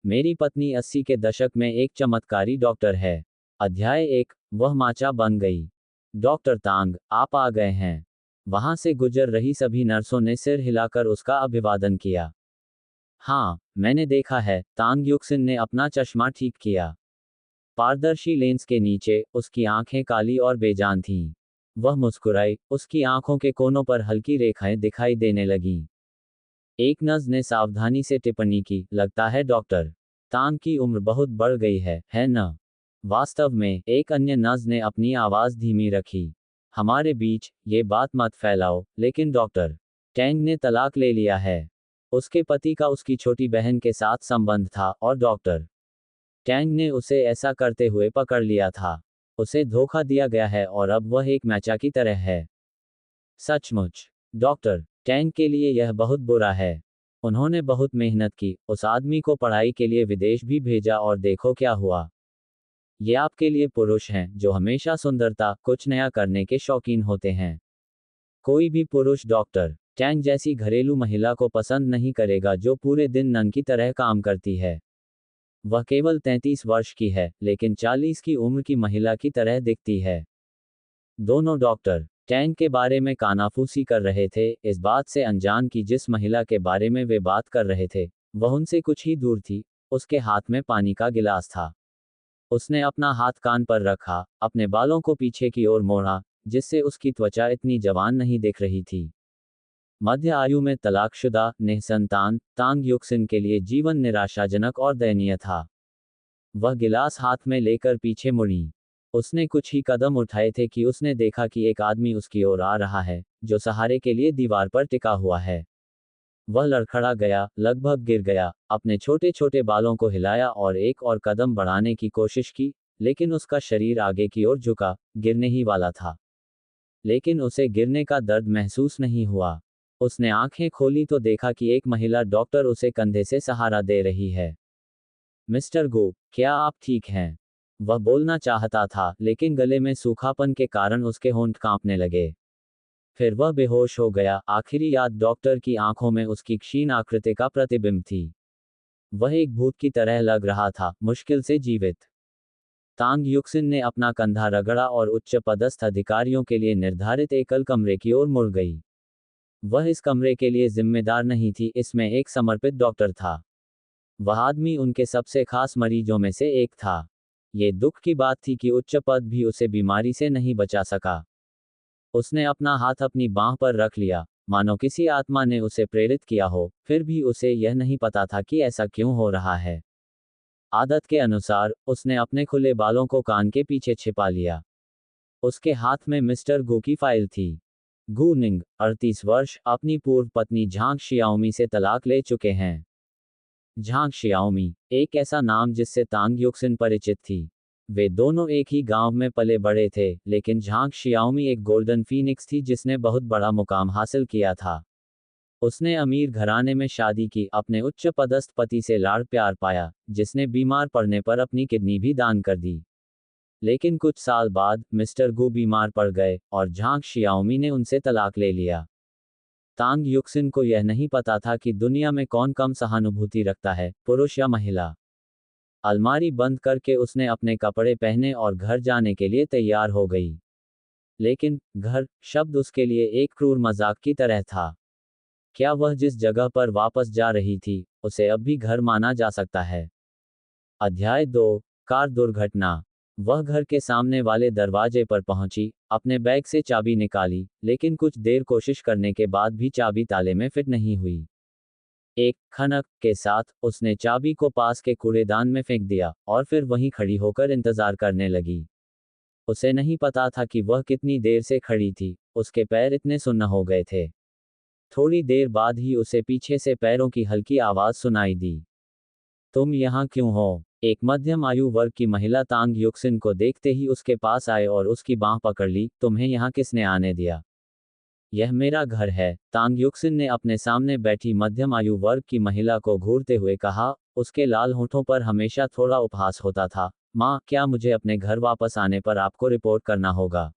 मेरी पत्नी 80 के दशक में एक चमत्कारी डॉक्टर है। अध्याय 1, वह माचा बन गई। डॉक्टर तांग, आप आ गए हैं। वहां से गुजर रही सभी नर्सों ने सिर हिलाकर उसका अभिवादन किया। हाँ, मैंने देखा है, तांग युक्सिन ने अपना चश्मा ठीक किया। पारदर्शी लेंस के नीचे उसकी आंखें काली और बेजान थीं। वह मुस्कुराई, उसकी आंखों के कोनों पर हल्की रेखाएं दिखाई देने लगीं। एक नर्स ने सावधानी से टिप्पणी की, लगता है डॉक्टर तांग की उम्र बहुत बढ़ गई है न? वास्तव में, एक अन्य नर्स ने अपनी आवाज धीमी रखी। हमारे बीच ये बात मत फैलाओ, लेकिन डॉक्टर टैंग ने तलाक ले लिया है। उसके पति का उसकी छोटी बहन के साथ संबंध था और डॉक्टर टैंग ने उसे ऐसा करते हुए पकड़ लिया था। उसे धोखा दिया गया है और अब वह एक मैचा की तरह है। सचमुच, डॉक्टर टैंग के लिए यह बहुत बुरा है। उन्होंने बहुत मेहनत की, उस आदमी को पढ़ाई के लिए विदेश भी भेजा और देखो क्या हुआ। ये आपके लिए पुरुष हैं जो हमेशा सुंदरता, कुछ नया करने के शौकीन होते हैं। कोई भी पुरुष डॉक्टर टैंग जैसी घरेलू महिला को पसंद नहीं करेगा जो पूरे दिन नन की तरह काम करती है। वह केवल 33 वर्ष की है, लेकिन 40 की उम्र की महिला की तरह दिखती है। दोनों डॉक्टर टैंग के बारे में कानाफूसी कर रहे थे, इस बात से अनजान कि जिस महिला के बारे में वे बात कर रहे थे वह उनसे कुछ ही दूर थी। उसके हाथ में पानी का गिलास था। उसने अपना हाथ कान पर रखा, अपने बालों को पीछे की ओर मोड़ा, जिससे उसकी त्वचा इतनी जवान नहीं दिख रही थी। मध्य आयु में तलाकशुदा, निःसंतान तांग युक्सिन के लिए जीवन निराशाजनक और दयनीय था। वह गिलास हाथ में लेकर पीछे मुड़ी। उसने कुछ ही कदम उठाए थे कि उसने देखा कि एक आदमी उसकी ओर आ रहा है, जो सहारे के लिए दीवार पर टिका हुआ है। वह लड़खड़ा गया, लगभग गिर गया, अपने छोटे छोटे बालों को हिलाया और एक और कदम बढ़ाने की कोशिश की, लेकिन उसका शरीर आगे की ओर झुका, गिरने ही वाला था। लेकिन उसे गिरने का दर्द महसूस नहीं हुआ। उसने आंखें खोली तो देखा कि एक महिला डॉक्टर उसे कंधे से सहारा दे रही है। मिस्टर गो, क्या आप ठीक हैं? वह बोलना चाहता था, लेकिन गले में सूखापन के कारण उसके होंठ कांपने लगे। फिर वह बेहोश हो गया। आखिरी याद डॉक्टर की आंखों में उसकी क्षीण आकृति का प्रतिबिंब थी। वह एक भूत की तरह लग रहा था, मुश्किल से जीवित। तांग युक्सिन ने अपना कंधा रगड़ा और उच्च पदस्थ अधिकारियों के लिए निर्धारित एकल कमरे की ओर मुड़ गई। वह इस कमरे के लिए जिम्मेदार नहीं थी, इसमें एक समर्पित डॉक्टर था। वह आदमी उनके सबसे खास मरीजों में से एक था। ये दुख की बात थी कि उच्च पद भी उसे बीमारी से नहीं बचा सका। उसने अपना हाथ अपनी बांह पर रख लिया, मानो किसी आत्मा ने उसे प्रेरित किया हो, फिर भी उसे यह नहीं पता था कि ऐसा क्यों हो रहा है। आदत के अनुसार, उसने अपने खुले बालों को कान के पीछे छिपा लिया। उसके हाथ में मिस्टर गू की फाइल थी। गू निंग, 38 वर्ष, अपनी पूर्व पत्नी झांग शियाओमी से तलाक ले चुके हैं। झांग शियाओमी, एक ऐसा नाम जिससे तांग युक्सिन परिचित थी। वे दोनों एक ही गांव में पले बड़े थे, लेकिन झांग शियाओमी एक गोल्डन फीनिक्स थी जिसने बहुत बड़ा मुकाम हासिल किया था। उसने अमीर घराने में शादी की, अपने उच्च पदस्थ पति से लाड़ प्यार पाया, जिसने बीमार पड़ने पर अपनी किडनी भी दान कर दी। लेकिन कुछ साल बाद मिस्टर गू बीमार पड़ गए और झांग शियाओमी ने उनसे तलाक ले लिया। तांग युक्सिन को यह नहीं पता था कि दुनिया में कौन कम सहानुभूति रखता है, पुरुष या महिला। अलमारी बंद करके उसने अपने कपड़े पहने और घर जाने के लिए तैयार हो गई। लेकिन घर शब्द उसके लिए एक क्रूर मजाक की तरह था। क्या वह जिस जगह पर वापस जा रही थी, उसे अब भी घर माना जा सकता है? अध्याय 2, कार दुर्घटना। वह घर के सामने वाले दरवाजे पर पहुंची, अपने बैग से चाबी निकाली, लेकिन कुछ देर कोशिश करने के बाद भी चाबी ताले में फिट नहीं हुई। एक खनक के साथ उसने चाबी को पास के कूड़ेदान में फेंक दिया और फिर वहीं खड़ी होकर इंतजार करने लगी। उसे नहीं पता था कि वह कितनी देर से खड़ी थी, उसके पैर इतने सुन्न हो गए थे। थोड़ी देर बाद ही उसे पीछे से पैरों की हल्की आवाज सुनाई दी। तुम यहाँ क्यों हो? एक मध्यम आयु वर्ग की महिला तांग युक्सिन को देखते ही उसके पास आए और उसकी बांह पकड़ ली। तुम्हें यहाँ किसने आने दिया? यह मेरा घर है, तांग युक्सिन ने अपने सामने बैठी मध्यम आयु वर्ग की महिला को घूरते हुए कहा। उसके लाल होठों पर हमेशा थोड़ा उपहास होता था। माँ, क्या मुझे अपने घर वापस आने पर आपको रिपोर्ट करना होगा?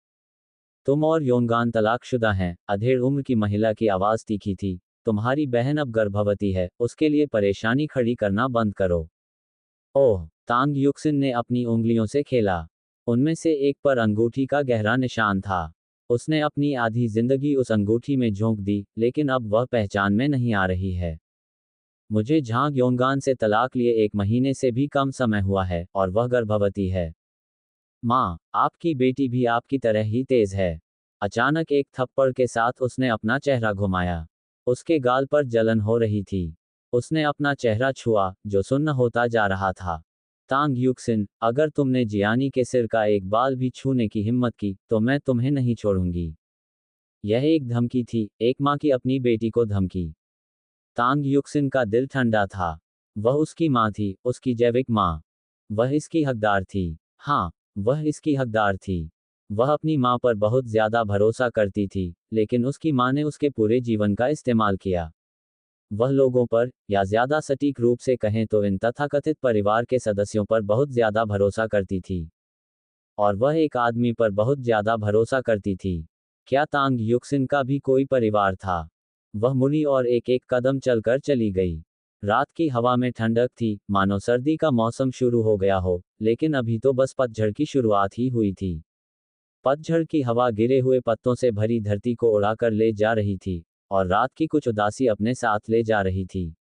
तुम और योनगान तलाकशुदा हैं, अधेड़ उम्र की महिला की आवाज तीखी थी। तुम्हारी बहन अब गर्भवती है, उसके लिए परेशानी खड़ी करना बंद करो। ओह, तांग युक्सिन ने अपनी उंगलियों से खेला। उनमें से एक पर अंगूठी का गहरा निशान था। उसने अपनी आधी जिंदगी उस अंगूठी में झोंक दी, लेकिन अब वह पहचान में नहीं आ रही है। मुझे झांग योंगान से तलाक लिए 1 महीने से भी कम समय हुआ है, और वह गर्भवती है। माँ, आपकी बेटी भी आपकी तरह ही तेज है। अचानक एक थप्पड़ के साथ उसने अपना चेहरा घुमाया। उसके गाल पर जलन हो रही थी। उसने अपना चेहरा छुआ, जो सुन्न होता जा रहा था। तांग युक्सिन, अगर तुमने जियानी के सिर का एक बाल भी छूने की हिम्मत की, तो मैं तुम्हें नहीं छोड़ूंगी। यह एक धमकी थी, एक माँ की अपनी बेटी को धमकी। तांग युक्सिन का दिल ठंडा था। वह उसकी माँ थी, उसकी जैविक माँ। वह इसकी हकदार थी। हाँ, वह इसकी हकदार थी। वह अपनी माँ पर बहुत ज्यादा भरोसा करती थी, लेकिन उसकी माँ ने उसके पूरे जीवन का इस्तेमाल किया। वह लोगों पर, या ज्यादा सटीक रूप से कहें तो इन तथाकथित परिवार के सदस्यों पर बहुत ज्यादा भरोसा करती थी। और वह एक आदमी पर बहुत ज्यादा भरोसा करती थी। क्या तांग युक्सिन का भी कोई परिवार था? वह मुड़ी और एक एक कदम चलकर चली गई। रात की हवा में ठंडक थी, मानो सर्दी का मौसम शुरू हो गया हो, लेकिन अभी तो बस पतझड़ की शुरुआत ही हुई थी। पतझड़ की हवा गिरे हुए पत्तों से भरी धरती को उड़ाकर ले जा रही थी, और रात की कुछ उदासी अपने साथ ले जा रही थी।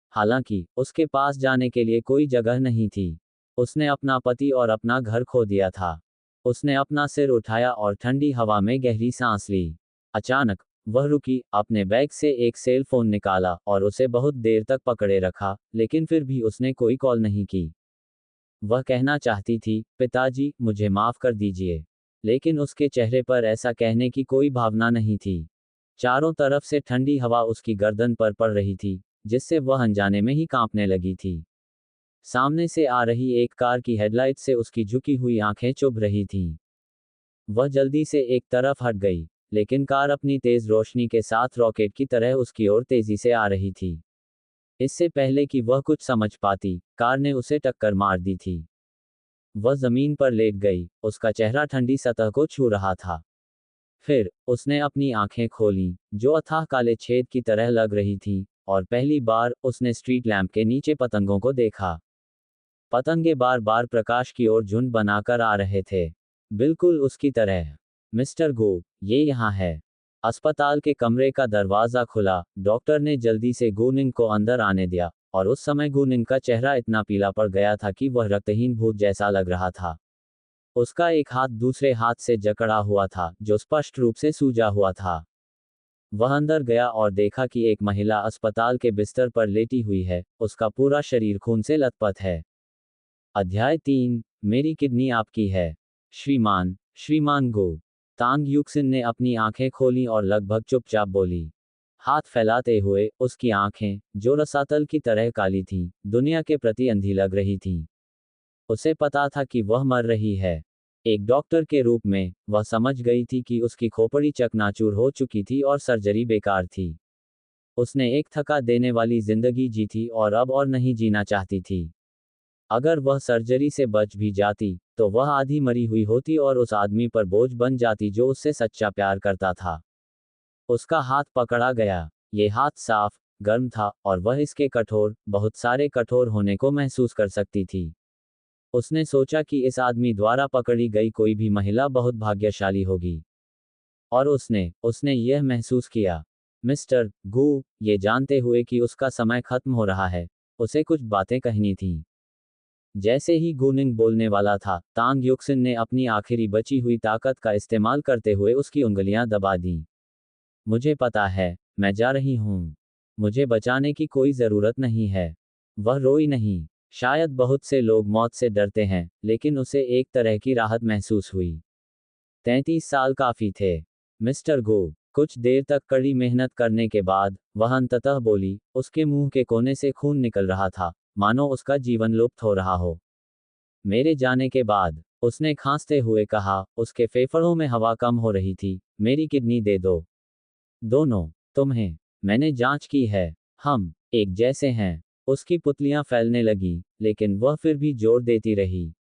हालांकि, उसके पास जाने के लिए कोई जगह नहीं थी। उसने अपना पति और अपना घर खो दिया था। उसने अपना सिर उठाया और ठंडी हवा में गहरी सांस ली। अचानक, वह रुकी, अपने बैग से एक सेल फोन निकाला और उसे बहुत देर तक पकड़े रखा, लेकिन फिर भी उसने कोई कॉल नहीं की। वह कहना चाहती थी, पिताजी, मुझे माफ कर दीजिए। लेकिन उसके चेहरे पर ऐसा कहने की कोई भावना नहीं थी। चारों तरफ से ठंडी हवा उसकी गर्दन पर पड़ रही थी, जिससे वह अनजाने में ही कांपने लगी थी। सामने से आ रही एक कार की हेडलाइट से उसकी झुकी हुई आंखें चुभ रही थीं। वह जल्दी से एक तरफ हट गई, लेकिन कार अपनी तेज रोशनी के साथ रॉकेट की तरह उसकी ओर तेजी से आ रही थी। इससे पहले कि वह कुछ समझ पाती, कार ने उसे टक्कर मार दी थी। वह जमीन पर लेट गई, उसका चेहरा ठंडी सतह को छू रहा था। फिर, उसने अपनी आंखें खोलीं, जो अथाह काले छेद की तरह लग रही थीं, और पहली बार, उसने स्ट्रीट लैंप के नीचे पतंगों को देखा। पतंगे बार बार प्रकाश की ओर झुंड बनाकर आ रहे थे। बिल्कुल उसकी तरह। मिस्टर गो, ये यहाँ है। अस्पताल के कमरे का दरवाजा खुला, डॉक्टर ने जल्दी से गुनिंग को अंदर आने दिया, और उस समय गुनिंग का चेहरा इतना पीला पड़ गया था कि वह रक्तहीन भूत जैसा लग रहा था। उसका एक हाथ दूसरे हाथ से जकड़ा हुआ था, जो स्पष्ट रूप से सूजा हुआ था। वह अंदर गया और देखा कि एक महिला अस्पताल के बिस्तर पर लेटी हुई है, उसका पूरा शरीर खून से लथपथ है। अध्याय 3, मेरी किडनी आपकी है। श्रीमान, श्रीमान गो। तांग युक्सिन ने अपनी आंखें खोलीं और लगभग चुपचाप बोली। हाथ फैलाते हुए, उसकी आंखें, जो रसातल की तरह काली थीं, दुनिया के प्रति अंधी लग रही थीं। उसे पता था कि वह मर रही है। एक डॉक्टर के रूप में, वह समझ गई थी कि उसकी खोपड़ी चकनाचूर हो चुकी थी और सर्जरी बेकार थी। उसने एक थका देने वाली जिंदगी जी थी और अब और नहीं जीना चाहती थी। अगर वह सर्जरी से बच भी जाती, तो वह आधी मरी हुई होती और उस आदमी पर बोझ बन जाती जो उससे सच्चा प्यार करता था। उसका हाथ पकड़ा गया। ये हाथ साफ, गर्म था, और वह इसके कठोर, बहुत सारे कठोर होने को महसूस कर सकती थी। उसने सोचा कि इस आदमी द्वारा पकड़ी गई कोई भी महिला बहुत भाग्यशाली होगी। और उसने यह महसूस किया। मिस्टर गू, ये जानते हुए कि उसका समय खत्म हो रहा है, उसे कुछ बातें कहनी थीं। जैसे ही गुनिंग बोलने वाला था, तांग युक्सिन ने अपनी आखिरी बची हुई ताकत का इस्तेमाल करते हुए उसकी उंगलियां दबा दीं। मुझे पता है, मैं जा रही हूं। मुझे बचाने की कोई जरूरत नहीं है। वह रोई नहीं। शायद बहुत से लोग मौत से डरते हैं, लेकिन उसे एक तरह की राहत महसूस हुई। 33 साल काफी थे। मिस्टर गो। कुछ देर तक कड़ी मेहनत करने के बाद, वह अंततः बोली, उसके मुंह के कोने से खून निकल रहा था, मानो उसका जीवन लुप्त हो रहा हो। मेरे जाने के बाद, उसने खांसते हुए कहा, उसके फेफड़ों में हवा कम हो रही थी, मेरी किडनी दे दो। दोनों। तुम्हें। मैंने जांच की है। हम एक जैसे हैं। उसकी पुतलियां फैलने लगी, लेकिन वह फिर भी जोर देती रही।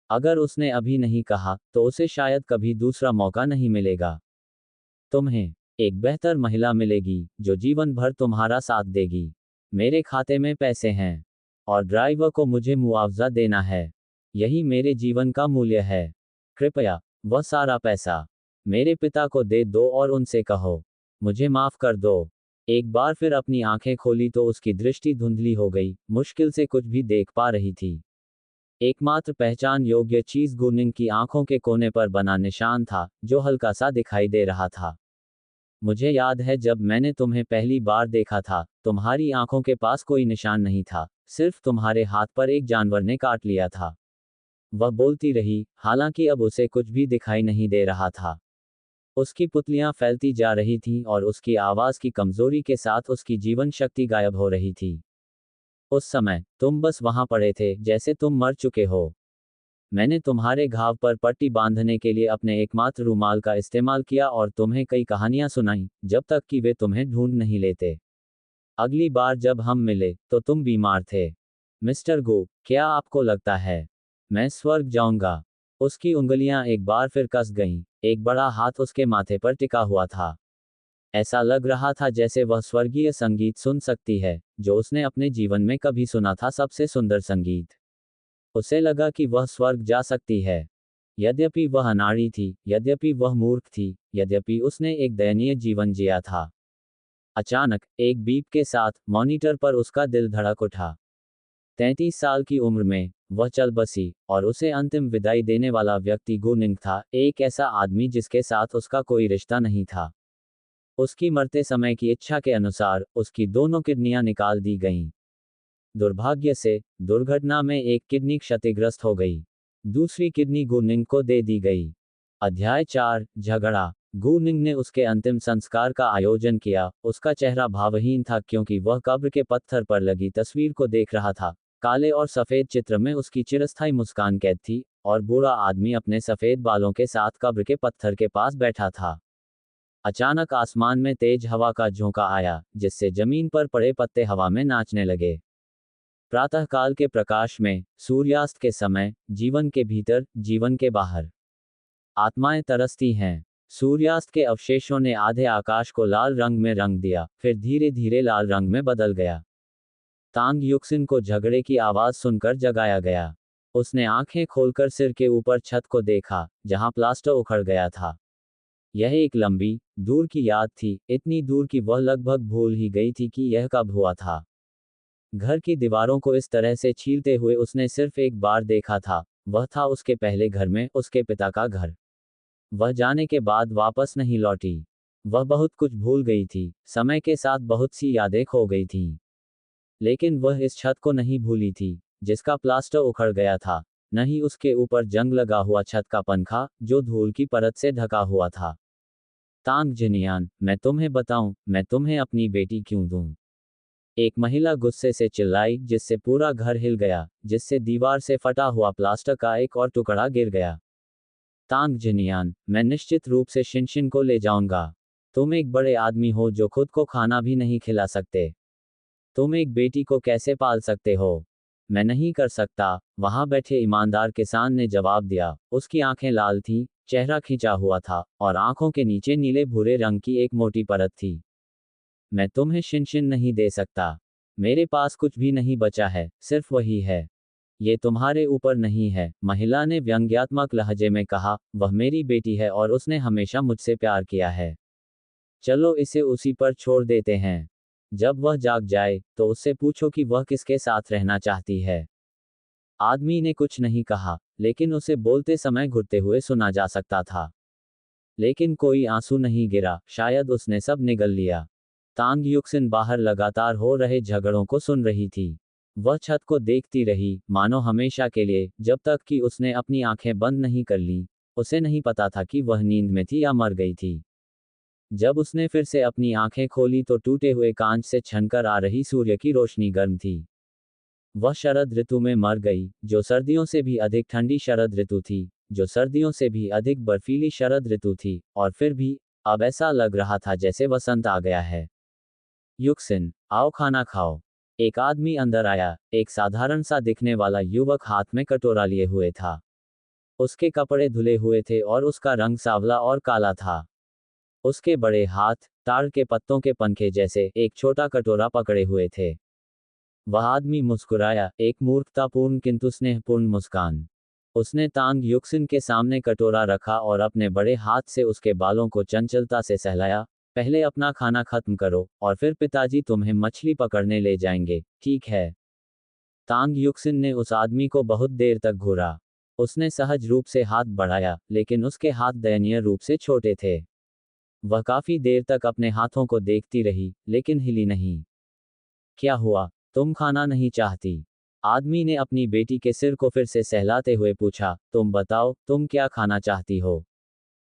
अगर उसने अभी नहीं कहा, तो उसे शायद कभी दूसरा मौका नहीं मिलेगा। तुम्हें एक बेहतर महिला मिलेगी, जो जीवन भर तुम्हारा साथ देगी। मेरे खाते में पैसे हैं। और ड्राइवर को मुझे मुआवजा देना है। यही मेरे जीवन का मूल्य है। कृपया वह सारा पैसा मेरे पिता को दे दो और उनसे कहो, मुझे माफ कर दो। एक बार फिर अपनी आंखें खोली तो उसकी दृष्टि धुंधली हो गई, मुश्किल से कुछ भी देख पा रही थी। एकमात्र पहचान योग्य चीज गुनिंग की आंखों के कोने पर बना निशान था, जो हल्का सा दिखाई दे रहा था। मुझे याद है जब मैंने तुम्हें पहली बार देखा था, तुम्हारी आंखों के पास कोई निशान नहीं था, सिर्फ तुम्हारे हाथ पर एक जानवर ने काट लिया था। वह बोलती रही, हालांकि अब उसे कुछ भी दिखाई नहीं दे रहा था। उसकी पुतलियां फैलती जा रही थीं और उसकी आवाज की कमजोरी के साथ उसकी जीवन शक्ति गायब हो रही थी। उस समय तुम बस वहां पड़े थे, जैसे तुम मर चुके हो। मैंने तुम्हारे घाव पर पट्टी बांधने के लिए अपने एकमात्र रुमाल का इस्तेमाल किया और तुम्हें कई कहानियां सुनाई, जब तक कि वे तुम्हें ढूंढ नहीं लेते। अगली बार जब हम मिले तो तुम बीमार थे। मिस्टर गो, क्या आपको लगता है मैं स्वर्ग जाऊंगा? उसकी उंगलियां एक बार फिर कस गईं, एक बड़ा हाथ उसके माथे पर टिका हुआ था। ऐसा लग रहा था जैसे वह स्वर्गीय संगीत सुन सकती है, जो उसने अपने जीवन में कभी सुना था, सबसे सुंदर संगीत। उसे लगा कि वह स्वर्ग जा सकती है। यद्यपि वह अनाड़ी थी, यद्यपि वह मूर्ख थी, यद्यपि उसने एक दयनीय जीवन जिया था। अचानक एक बीप के साथ मॉनिटर पर उसका दिल धड़क उठा। 33 साल की उम्र में वह चल बसी, और उसे अंतिम विदाई देने वाला व्यक्ति गुनिंग था, एक ऐसा आदमी जिसके साथ उसका कोई रिश्ता नहीं था। उसकी मरते समय की इच्छा के अनुसार उसकी दोनों किडनियां निकाल दी गईं। दुर्भाग्य से दुर्घटना में एक किडनी क्षतिग्रस्त हो गई। दूसरी किडनी गुनिंग को दे दी गई। अध्याय 4, झगड़ा। गुनिंग ने उसके अंतिम संस्कार का आयोजन किया। उसका चेहरा भावहीन था क्योंकि वह कब्र के पत्थर पर लगी तस्वीर को देख रहा था। काले और सफेद चित्र में उसकी चिरस्थायी मुस्कान कैद थी, और बूढ़ा आदमी अपने सफेद बालों के साथ कब्र के पत्थर के पास बैठा था। अचानक आसमान में तेज हवा का झोंका आया, जिससे जमीन पर पड़े पत्ते हवा में नाचने लगे। प्रातःकाल के प्रकाश में, सूर्यास्त के समय, जीवन के भीतर, जीवन के बाहर आत्माएं तरसती हैं। सूर्यास्त के अवशेषों ने आधे आकाश को लाल रंग में रंग दिया, फिर धीरे धीरे लाल रंग में बदल गया। तांग युक्सिन को झगड़े की आवाज सुनकर जगाया गया। उसने आंखें खोलकर सिर के ऊपर छत को देखा, जहां प्लास्टर उखड़ गया था। यह एक लंबी, दूर की याद थी, इतनी दूर कि वह लगभग भूल ही गई थी कि यह कब हुआ था। घर की दीवारों को इस तरह से छीलते हुए उसने सिर्फ एक बार देखा था, वह था उसके पहले घर में, उसके पिता का घर। वह जाने के बाद वापस नहीं लौटी। वह बहुत कुछ भूल गई थी, समय के साथ बहुत सी यादें खो गई थीं। लेकिन वह इस छत को नहीं भूली थी, जिसका प्लास्टर उखड़ गया था, न ही उसके ऊपर जंग लगा हुआ छत का पंखा, जो धूल की परत से ढका हुआ था। तांग जिनियान, मैं तुम्हें बताऊं, मैं तुम्हें अपनी बेटी क्यों दूं? एक महिला गुस्से से चिल्लाई, जिससे पूरा घर हिल गया, जिससे दीवार से फटा हुआ प्लास्टर का एक और टुकड़ा गिर गया। तांग जिनियान, मैं निश्चित रूप से शिनशिन को ले जाऊंगा। तुम एक बड़े आदमी हो जो खुद को खाना भी नहीं खिला सकते। तुम एक बेटी को कैसे पाल सकते हो? मैं नहीं कर सकता, वहां बैठे ईमानदार किसान ने जवाब दिया। उसकी आंखें लाल थीं, चेहरा खिंचा हुआ था, और आंखों के नीचे नीले भूरे रंग की एक मोटी परत थी। मैं तुम्हें शिनशिन नहीं दे सकता। मेरे पास कुछ भी नहीं बचा है, सिर्फ वही है। ये तुम्हारे ऊपर नहीं है, महिला ने व्यंग्यात्मक लहजे में कहा। वह मेरी बेटी है और उसने हमेशा मुझसे प्यार किया है। चलो इसे उसी पर छोड़ देते हैं। जब वह जाग जाए, तो उससे पूछो कि वह किसके साथ रहना चाहती है। आदमी ने कुछ नहीं कहा, लेकिन उसे बोलते समय घुटते हुए सुना जा सकता था। लेकिन कोई आंसू नहीं गिरा, शायद उसने सब निगल लिया। तांग युक्सिन बाहर लगातार हो रहे झगड़ों को सुन रही थी। वह छत को देखती रही, मानो हमेशा के लिए, जब तक कि उसने अपनी आंखें बंद नहीं कर लीं। उसे नहीं पता था कि वह नींद में थी या मर गई थी। जब उसने फिर से अपनी आंखें खोली तो टूटे हुए कांच से छनकर आ रही सूर्य की रोशनी गर्म थी। वह शरद ऋतु में मर गई, जो सर्दियों से भी अधिक ठंडी शरद ऋतु थी, जो सर्दियों से भी अधिक बर्फीली शरद ऋतु थी, और फिर भी अब ऐसा लग रहा था जैसे वसंत आ गया है। युक्सिन, आओ खाना खाओ। एक आदमी अंदर आया, एक साधारण सा दिखने वाला युवक हाथ में कटोरा लिए हुए था। उसके कपड़े धुले हुए थे और उसका रंग सांवला और काला था। उसके बड़े हाथ, ताड़ के पत्तों के पंखे जैसे, एक छोटा कटोरा पकड़े हुए थे। वह आदमी मुस्कुराया, एक मूर्खतापूर्ण किंतु स्नेहपूर्ण मुस्कान। उसने तांग युक्सिन के सामने कटोरा रखा और अपने बड़े हाथ से उसके बालों को चंचलता से सहलाया। पहले अपना खाना खत्म करो, और फिर पिताजी तुम्हें मछली पकड़ने ले जाएंगे, ठीक है? तांग युक्सिन ने उस आदमी को बहुत देर तक घूरा। उसने सहज रूप से हाथ बढ़ाया, लेकिन उसके हाथ दयनीय रूप से छोटे थे। वह काफी देर तक अपने हाथों को देखती रही, लेकिन हिली नहीं। क्या हुआ? तुम खाना नहीं चाहती? आदमी ने अपनी बेटी के सिर को फिर से सहलाते हुए पूछा। तुम बताओ, तुम क्या खाना चाहती हो?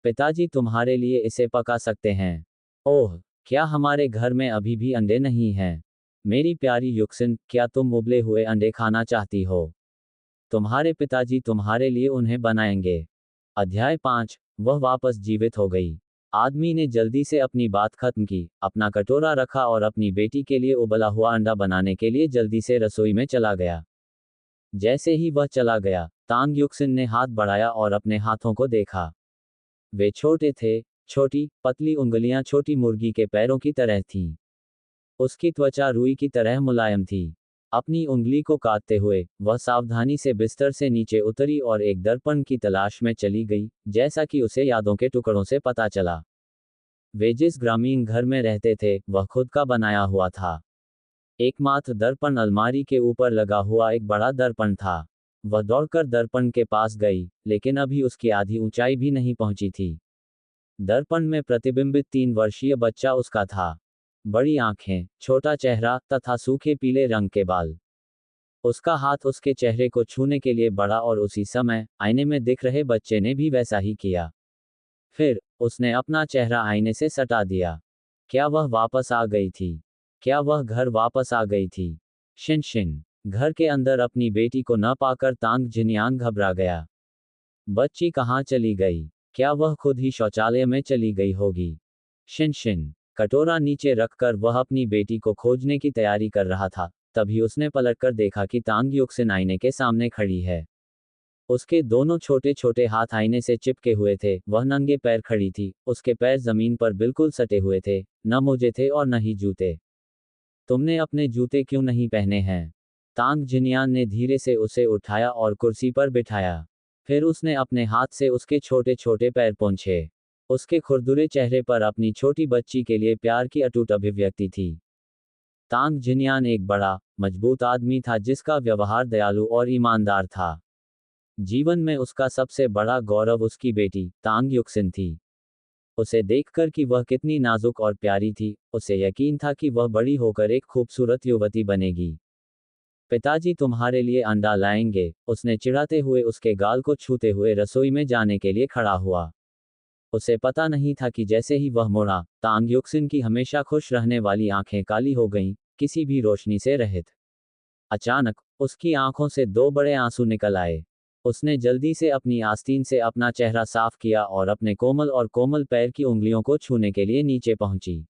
पिताजी तुम्हारे लिए इसे पका सकते हैं। ओह, क्या हमारे घर में अभी भी अंडे नहीं हैं? मेरी प्यारी युक्सिन, क्या तुम उबले हुए अंडे खाना चाहती हो? तुम्हारे पिताजी तुम्हारे लिए उन्हें बनाएंगे। अध्याय 5। वह वापस जीवित हो गई। आदमी ने जल्दी से अपनी बात खत्म की, अपना कटोरा रखा और अपनी बेटी के लिए उबला हुआ अंडा बनाने के लिए जल्दी से रसोई में चला गया। जैसे ही वह चला गया, तांग युक्सिन ने हाथ बढ़ाया और अपने हाथों को देखा। वे छोटे थे, छोटी, पतली उंगलियां छोटी मुर्गी के पैरों की तरह थीं। उसकी त्वचा रुई की तरह मुलायम थी। अपनी उंगली को काटते हुए, वह सावधानी से बिस्तर से नीचे उतरी और एक दर्पण की तलाश में चली गई, जैसा कि उसे यादों के टुकड़ों से पता चला। वे जिस ग्रामीण घर में रहते थे, वह खुद का बनाया हुआ था। एकमात्र दर्पण अलमारी के ऊपर लगा हुआ एक बड़ा दर्पण था। वह दौड़कर दर्पण के पास गई, लेकिन अभी उसकी आधी ऊंचाई भी नहीं पहुंची थी। दर्पण में प्रतिबिंबित 3 वर्षीय बच्चा उसका था। बड़ी आंखें, छोटा चेहरा तथा सूखे पीले रंग के बाल। उसका हाथ उसके चेहरे को छूने के लिए बढ़ा और उसी समय आईने में दिख रहे बच्चे ने भी वैसा ही किया। फिर उसने अपना चेहरा आईने से सटा दिया। क्या वह वापस आ गई थी? क्या वह घर वापस आ गई थी? Shin Shin. घर के अंदर अपनी बेटी को न पाकर तांग जिन्यांग घबरा गया। बच्ची कहाँ चली गई? क्या वह खुद ही शौचालय में चली गई होगी? Shin Shin. कटोरा नीचे रखकर वह अपनी बेटी को खोजने की तैयारी कर रहा था, तभी उसने पलटकर देखा कि तांग युक्सिन आईने के सामने खड़ी है। उसके दोनों छोटे छोटे हाथ आईने से चिपके हुए थे, वह नंगे पैर खड़ी थी, उसके पैर जमीन पर बिल्कुल सटे हुए थे, न मोजे थे और न ही जूते। तुमने अपने जूते क्यों नहीं पहने हैं? तांग जिन्यान ने धीरे से उसे उठाया और कुर्सी पर बिठाया। फिर उसने अपने हाथ से उसके छोटे छोटे पैर पोंछे। उसके खुरदुरे चेहरे पर अपनी छोटी बच्ची के लिए प्यार की अटूट अभिव्यक्ति थी। तांग जिन्यान एक बड़ा, मजबूत आदमी था जिसका व्यवहार दयालु और ईमानदार था। जीवन में उसका सबसे बड़ा गौरव उसकी बेटी, तांग युक्सिन थी। उसे देखकर कि वह कितनी नाजुक और प्यारी थी, उसे यकीन था कि वह बड़ी होकर एक खूबसूरत युवती बनेगी। पिताजी तुम्हारे लिए अंडा लाएंगे, उसने चिढ़ाते हुए उसके गाल को छूते हुए रसोई में जाने के लिए खड़ा हुआ। उसे पता नहीं था कि जैसे ही वह मुड़ा, तांग युक्सिन की हमेशा खुश रहने वाली आंखें काली हो गईं, किसी भी रोशनी से रहित। अचानक उसकी आंखों से 2 बड़े आंसू निकल आए। उसने जल्दी से अपनी आस्तीन से अपना चेहरा साफ किया और अपने कोमल और कोमल पैर की उंगलियों को छूने के लिए नीचे पहुंची।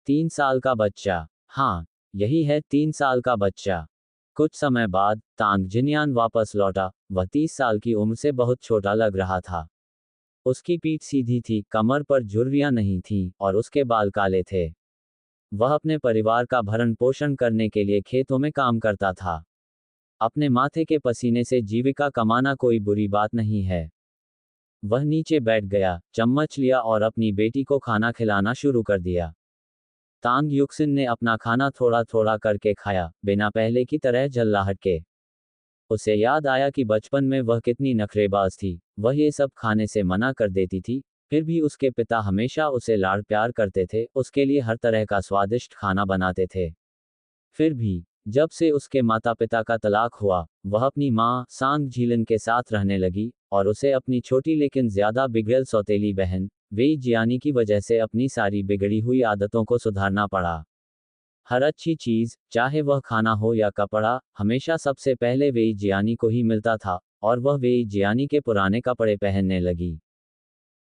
3 साल का बच्चा। हाँ, यही है 3 साल का बच्चा। कुछ समय बाद तांग जिन्यान वापस लौटा। वह 30 साल की उम्र से बहुत छोटा लग रहा था। उसकी पीठ सीधी थी, कमर पर झुर्रियां नहीं थीं, और उसके बाल काले थे। वह अपने परिवार का भरण पोषण करने के लिए खेतों में काम करता था। अपने माथे के पसीने से जीविका कमाना कोई बुरी बात नहीं है। वह नीचे बैठ गया, चम्मच लिया और अपनी बेटी को खाना खिलाना शुरू कर दिया। तांग युक्सिन ने अपना खाना थोड़ा थोड़ा करके खाया, बिना पहले की तरह झल्लाहट के। उसे याद आया कि बचपन में वह कितनी नखरेबाज थी। वह ये सब खाने से मना कर देती थी, फिर भी उसके पिता हमेशा उसे लाड़ प्यार करते थे, उसके लिए हर तरह का स्वादिष्ट खाना बनाते थे। फिर भी जब से उसके माता पिता का तलाक हुआ, वह अपनी माँ सांग झीलन के साथ रहने लगी, और उसे अपनी छोटी लेकिन ज्यादा बिगड़ल सौतेली बहन वेई जियानी की वजह से अपनी सारी बिगड़ी हुई आदतों को सुधारना पड़ा। हर अच्छी चीज, चाहे वह खाना हो या कपड़ा, हमेशा सबसे पहले वेई जियानी को ही मिलता था, और वह वेई जियानी के पुराने कपड़े पहनने लगी।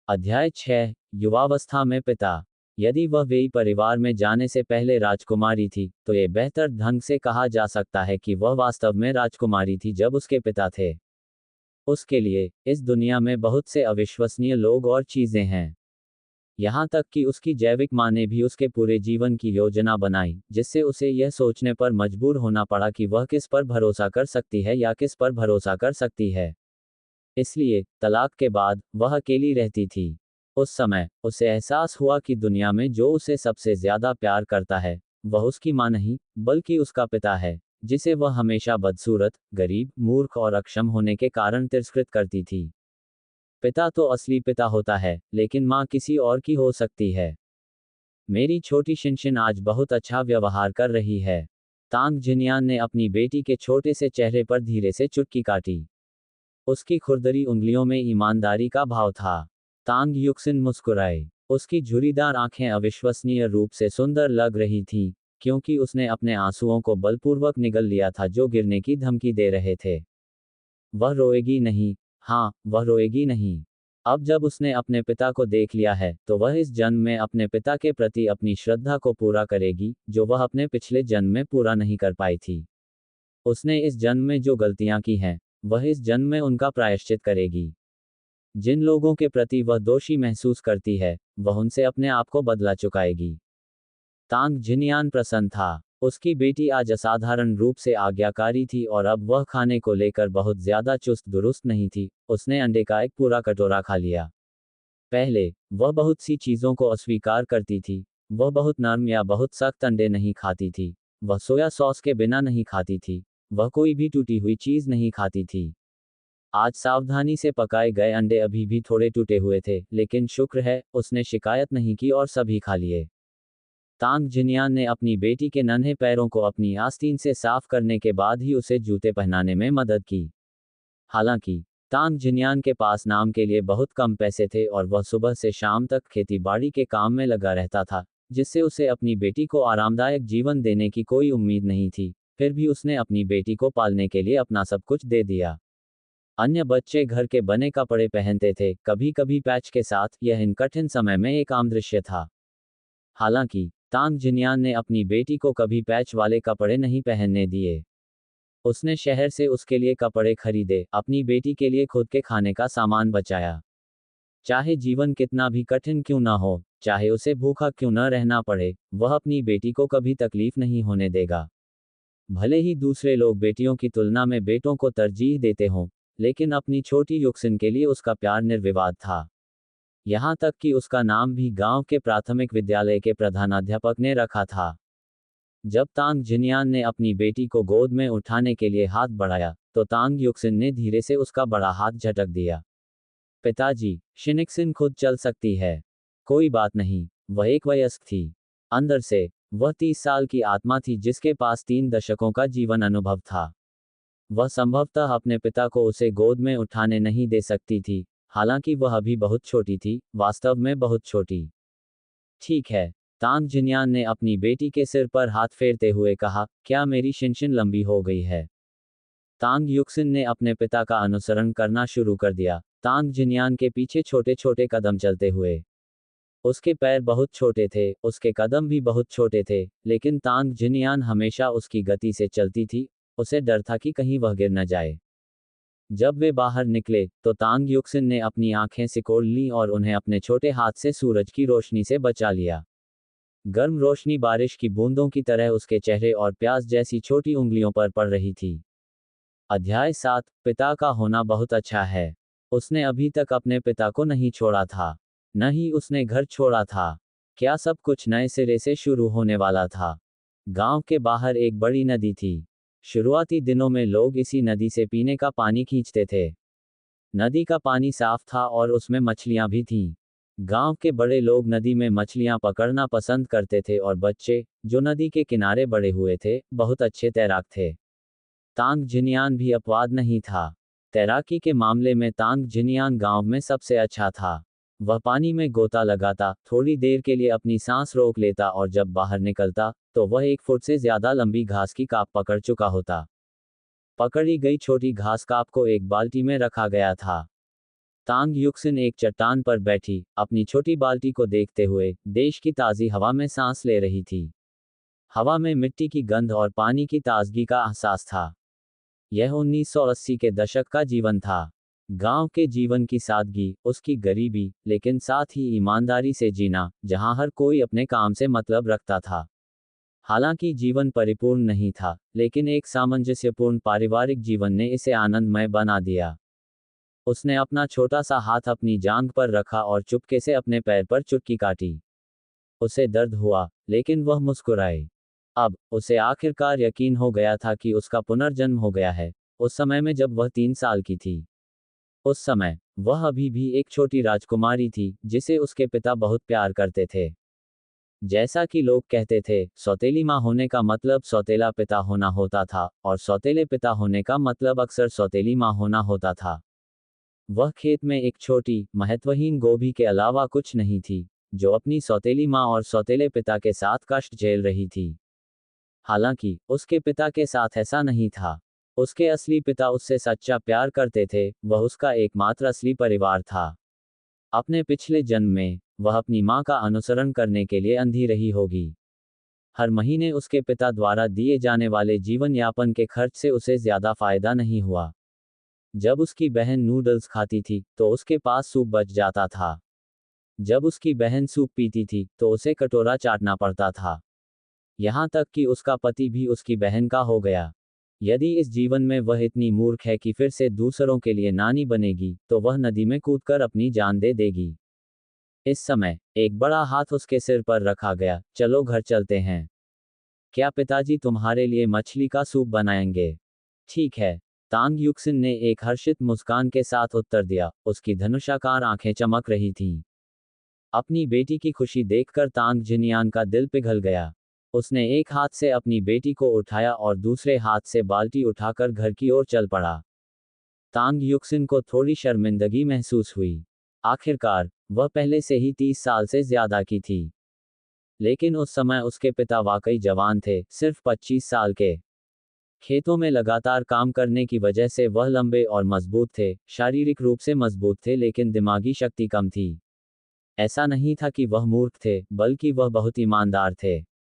अध्याय 6। युवावस्था में पिता। यदि वह वेई परिवार में जाने से पहले राजकुमारी थी, तो ये बेहतर ढंग से कहा जा सकता है कि वह वास्तव में राजकुमारी थी जब उसके पिता थे। उसके लिए इस दुनिया में बहुत से अविश्वसनीय लोग और चीजें हैं। यहाँ तक कि उसकी जैविक माँ ने भी उसके पूरे जीवन की योजना बनाई, जिससे उसे यह सोचने पर मजबूर होना पड़ा कि वह किस पर भरोसा कर सकती है या किस पर भरोसा कर सकती है। इसलिए, तलाक के बाद, वह अकेली रहती थी। उस समय, उसे एहसास हुआ कि दुनिया में जो उसे सबसे ज्यादा प्यार करता है, वह उसकी माँ नहीं, बल्कि उसका पिता है, जिसे वह हमेशा बदसूरत, गरीब, मूर्ख और अक्षम होने के कारण तिरस्कृत करती थी। पिता तो असली पिता होता है, लेकिन माँ किसी और की हो सकती है। मेरी छोटी शिनशिन आज बहुत अच्छा व्यवहार कर रही है। तांग जिनयान ने अपनी बेटी के छोटे से चेहरे पर धीरे से चुटकी काटी। उसकी खुरदरी उंगलियों में ईमानदारी का भाव था। तांग युक्सिन मुस्कुराए। उसकी झुर्रीदार आंखें अविश्वसनीय रूप से सुंदर लग रही थीं, क्योंकि उसने अपने आंसुओं को बलपूर्वक निगल लिया था जो गिरने की धमकी दे रहे थे। वह रोएगी नहीं। हाँ, वह रोएगी नहीं। अब जब उसने अपने पिता को देख लिया है, तो वह इस जन्म में अपने पिता के प्रति अपनी श्रद्धा को पूरा करेगी, जो वह अपने पिछले जन्म में पूरा नहीं कर पाई थी। उसने इस जन्म में जो गलतियां की हैं, वह इस जन्म में उनका प्रायश्चित करेगी। जिन लोगों के प्रति वह दोषी महसूस करती है, वह उनसे अपने आप को बदला चुकाएगी। तांग जिनयान प्रसन्न था। उसकी बेटी आज असाधारण रूप से आज्ञाकारी थी और अब वह खाने को लेकर बहुत ज्यादा चुस्त दुरुस्त नहीं थी। उसने अंडे का एक पूरा कटोरा खा लिया। पहले, वह बहुत सी चीजों को अस्वीकार करती थी। वह बहुत नरम या बहुत सख्त अंडे नहीं खाती थी। वह सोया सॉस के बिना नहीं खाती थी। वह कोई भी टूटी हुई चीज नहीं खाती थी। आज सावधानी से पकाए गए अंडे अभी भी थोड़े टूटे हुए थे, लेकिन शुक्र है, उसने शिकायत नहीं की और सभी खा लिए। तांग जिनयान ने अपनी बेटी के नन्हे पैरों को अपनी आस्तीन से साफ करने के बाद ही उसे जूते पहनाने में मदद की। हालांकि, तांग जिनयान के पास नाम के लिए बहुत कम पैसे थे और वह सुबह से शाम तक खेती बाड़ी के काम में लगा रहता था, जिससे उसे अपनी बेटी को आरामदायक जीवन देने की कोई उम्मीद नहीं थी। फिर भी उसने अपनी बेटी को पालने के लिए अपना सब कुछ दे दिया। अन्य बच्चे घर के बने कपड़े पहनते थे, कभी कभी पैच के साथ। यह इन कठिन समय में एक आम दृश्य था। हालांकि, तांग जिनयान ने अपनी बेटी को कभी पैच वाले कपड़े नहीं पहनने दिए। उसने शहर से उसके लिए कपड़े खरीदे, अपनी बेटी के लिए खुद के खाने का सामान बचाया। चाहे जीवन कितना भी कठिन क्यों ना हो, चाहे उसे भूखा क्यों न रहना पड़े, वह अपनी बेटी को कभी तकलीफ नहीं होने देगा। भले ही दूसरे लोग बेटियों की तुलना में बेटों को तरजीह देते हों, लेकिन अपनी छोटी युक्सिन के लिए उसका प्यार निर्विवाद था। यहाँ तक कि उसका नाम भी गांव के प्राथमिक विद्यालय के प्रधानाध्यापक ने रखा था। जब तांग जिनयान ने अपनी बेटी को गोद में उठाने के लिए हाथ बढ़ाया, तो तांग युक्सिन ने धीरे से उसका बड़ा हाथ झटक दिया। पिताजी, शिनिक्सिन खुद चल सकती है। कोई बात नहीं, वह एक वयस्क थी। अंदर से, वह 30 साल की आत्मा थी जिसके पास 3 दशकों का जीवन अनुभव था। वह संभवतः अपने पिता को उसे गोद में उठाने नहीं दे सकती थी, हालांकि वह अभी बहुत छोटी थी, वास्तव में बहुत छोटी। ठीक है, तांग जिनयान ने अपनी बेटी के सिर पर हाथ फेरते हुए कहा, क्या मेरी शिनशिन लंबी हो गई है? तांग युक्सिन ने अपने पिता का अनुसरण करना शुरू कर दिया, तांग जिनयान के पीछे छोटे छोटे कदम चलते हुए। उसके पैर बहुत छोटे थे, उसके कदम भी बहुत छोटे थे, लेकिन तांग जिनयान हमेशा उसकी गति से चलती थी। उसे डर था कि कहीं वह गिर न जाए। जब वे बाहर निकले, तो तांग युक्सिन ने अपनी आंखें सिकोड़ लीं और उन्हें अपने छोटे हाथ से सूरज की रोशनी से बचा लिया। गर्म रोशनी बारिश की बूंदों की तरह उसके चेहरे और प्याज जैसी छोटी उंगलियों पर पड़ रही थी। अध्याय 7, पिता का होना बहुत अच्छा है। उसने अभी तक अपने पिता को नहीं छोड़ा था। न ही उसने घर छोड़ा था। क्या सब कुछ नए सिरे से शुरू होने वाला था। गांव के बाहर एक बड़ी नदी थी। शुरुआती दिनों में लोग इसी नदी से पीने का पानी खींचते थे। नदी का पानी साफ था और उसमें मछलियां भी थीं। गांव के बड़े लोग नदी में मछलियां पकड़ना पसंद करते थे और बच्चे, जो नदी के किनारे बड़े हुए थे, बहुत अच्छे तैराक थे। तांग जिनयान भी अपवाद नहीं था। तैराकी के मामले में तांग जिनयान गांव में सबसे अच्छा था। वह पानी में गोता लगाता, थोड़ी देर के लिए अपनी सांस रोक लेता और जब बाहर निकलता, तो वह 1 फुट से ज्यादा लंबी घास की काप पकड़ चुका होता। पकड़ी गई छोटी घास काप को एक बाल्टी में रखा गया था। तांग युक्सिन एक चट्टान पर बैठी, अपनी छोटी बाल्टी को देखते हुए, देश की ताज़ी हवा में सांस ले रही थी। हवा में मिट्टी की गंध और पानी की ताजगी का एहसास था। यह 1980 के दशक का जीवन था। गांव के जीवन की सादगी, उसकी गरीबी, लेकिन साथ ही ईमानदारी से जीना, जहां हर कोई अपने काम से मतलब रखता था। हालांकि जीवन परिपूर्ण नहीं था, लेकिन एक सामंजस्यपूर्ण पारिवारिक जीवन ने इसे आनंदमय बना दिया। उसने अपना छोटा सा हाथ अपनी जांघ पर रखा और चुपके से अपने पैर पर चुटकी काटी। उसे दर्द हुआ, लेकिन वह मुस्कुराई। अब उसे आखिरकार यकीन हो गया था कि उसका पुनर्जन्म हो गया है। उस समय में जब वह 3 साल की थी, उस समय वह अभी भी एक छोटी राजकुमारी थी, जिसे उसके पिता बहुत प्यार करते थे। जैसा कि लोग कहते थे, सौतेली माँ होने का मतलब सौतेला पिता होना होता था, और सौतेले पिता होने का मतलब अक्सर सौतेली माँ होना होता था। वह खेत में एक छोटी, महत्वहीन गोभी के अलावा कुछ नहीं थी, जो अपनी सौतेली माँ और सौतेले पिता के साथ कष्ट झेल रही थी। हालांकि उसके पिता के साथ ऐसा नहीं था। उसके असली पिता उससे सच्चा प्यार करते थे, वह उसका एकमात्र असली परिवार था। अपने पिछले जन्म में वह अपनी माँ का अनुसरण करने के लिए अंधी रही होगी। हर महीने उसके पिता द्वारा दिए जाने वाले जीवन यापन के खर्च से उसे ज्यादा फायदा नहीं हुआ। जब उसकी बहन नूडल्स खाती थी, तो उसके पास सूप बच जाता था। जब उसकी बहन सूप पीती थी, तो उसे कटोरा चाटना पड़ता था। यहाँ तक कि उसका पति भी उसकी बहन का हो गया। यदि इस जीवन में वह इतनी मूर्ख है कि फिर से दूसरों के लिए नानी बनेगी, तो वह नदी में कूदकर अपनी जान दे देगी। इस समय एक बड़ा हाथ उसके सिर पर रखा गया। चलो घर चलते हैं। क्या पिताजी तुम्हारे लिए मछली का सूप बनाएंगे? ठीक है, तांग युक्सिन ने एक हर्षित मुस्कान के साथ उत्तर दिया। उसकी धनुषाकार आंखें चमक रही थीं। अपनी बेटी की खुशी देखकर तांग जिनियान का दिल पिघल गया। उसने एक हाथ से अपनी बेटी को उठाया और दूसरे हाथ से बाल्टी उठाकर घर की ओर चल पड़ा। तांग युक्सिन को थोड़ी शर्मिंदगी महसूस हुई। आखिरकार वह पहले से ही 30 साल से ज्यादा की थी। लेकिन उस समय उसके पिता वाकई जवान थे, सिर्फ 25 साल के। खेतों में लगातार काम करने की वजह से वह लंबे और मजबूत थे, शारीरिक रूप से मजबूत थे, लेकिन दिमागी शक्ति कम थी। ऐसा नहीं था कि वह मूर्ख थे, बल्कि वह बहुत ईमानदार थे।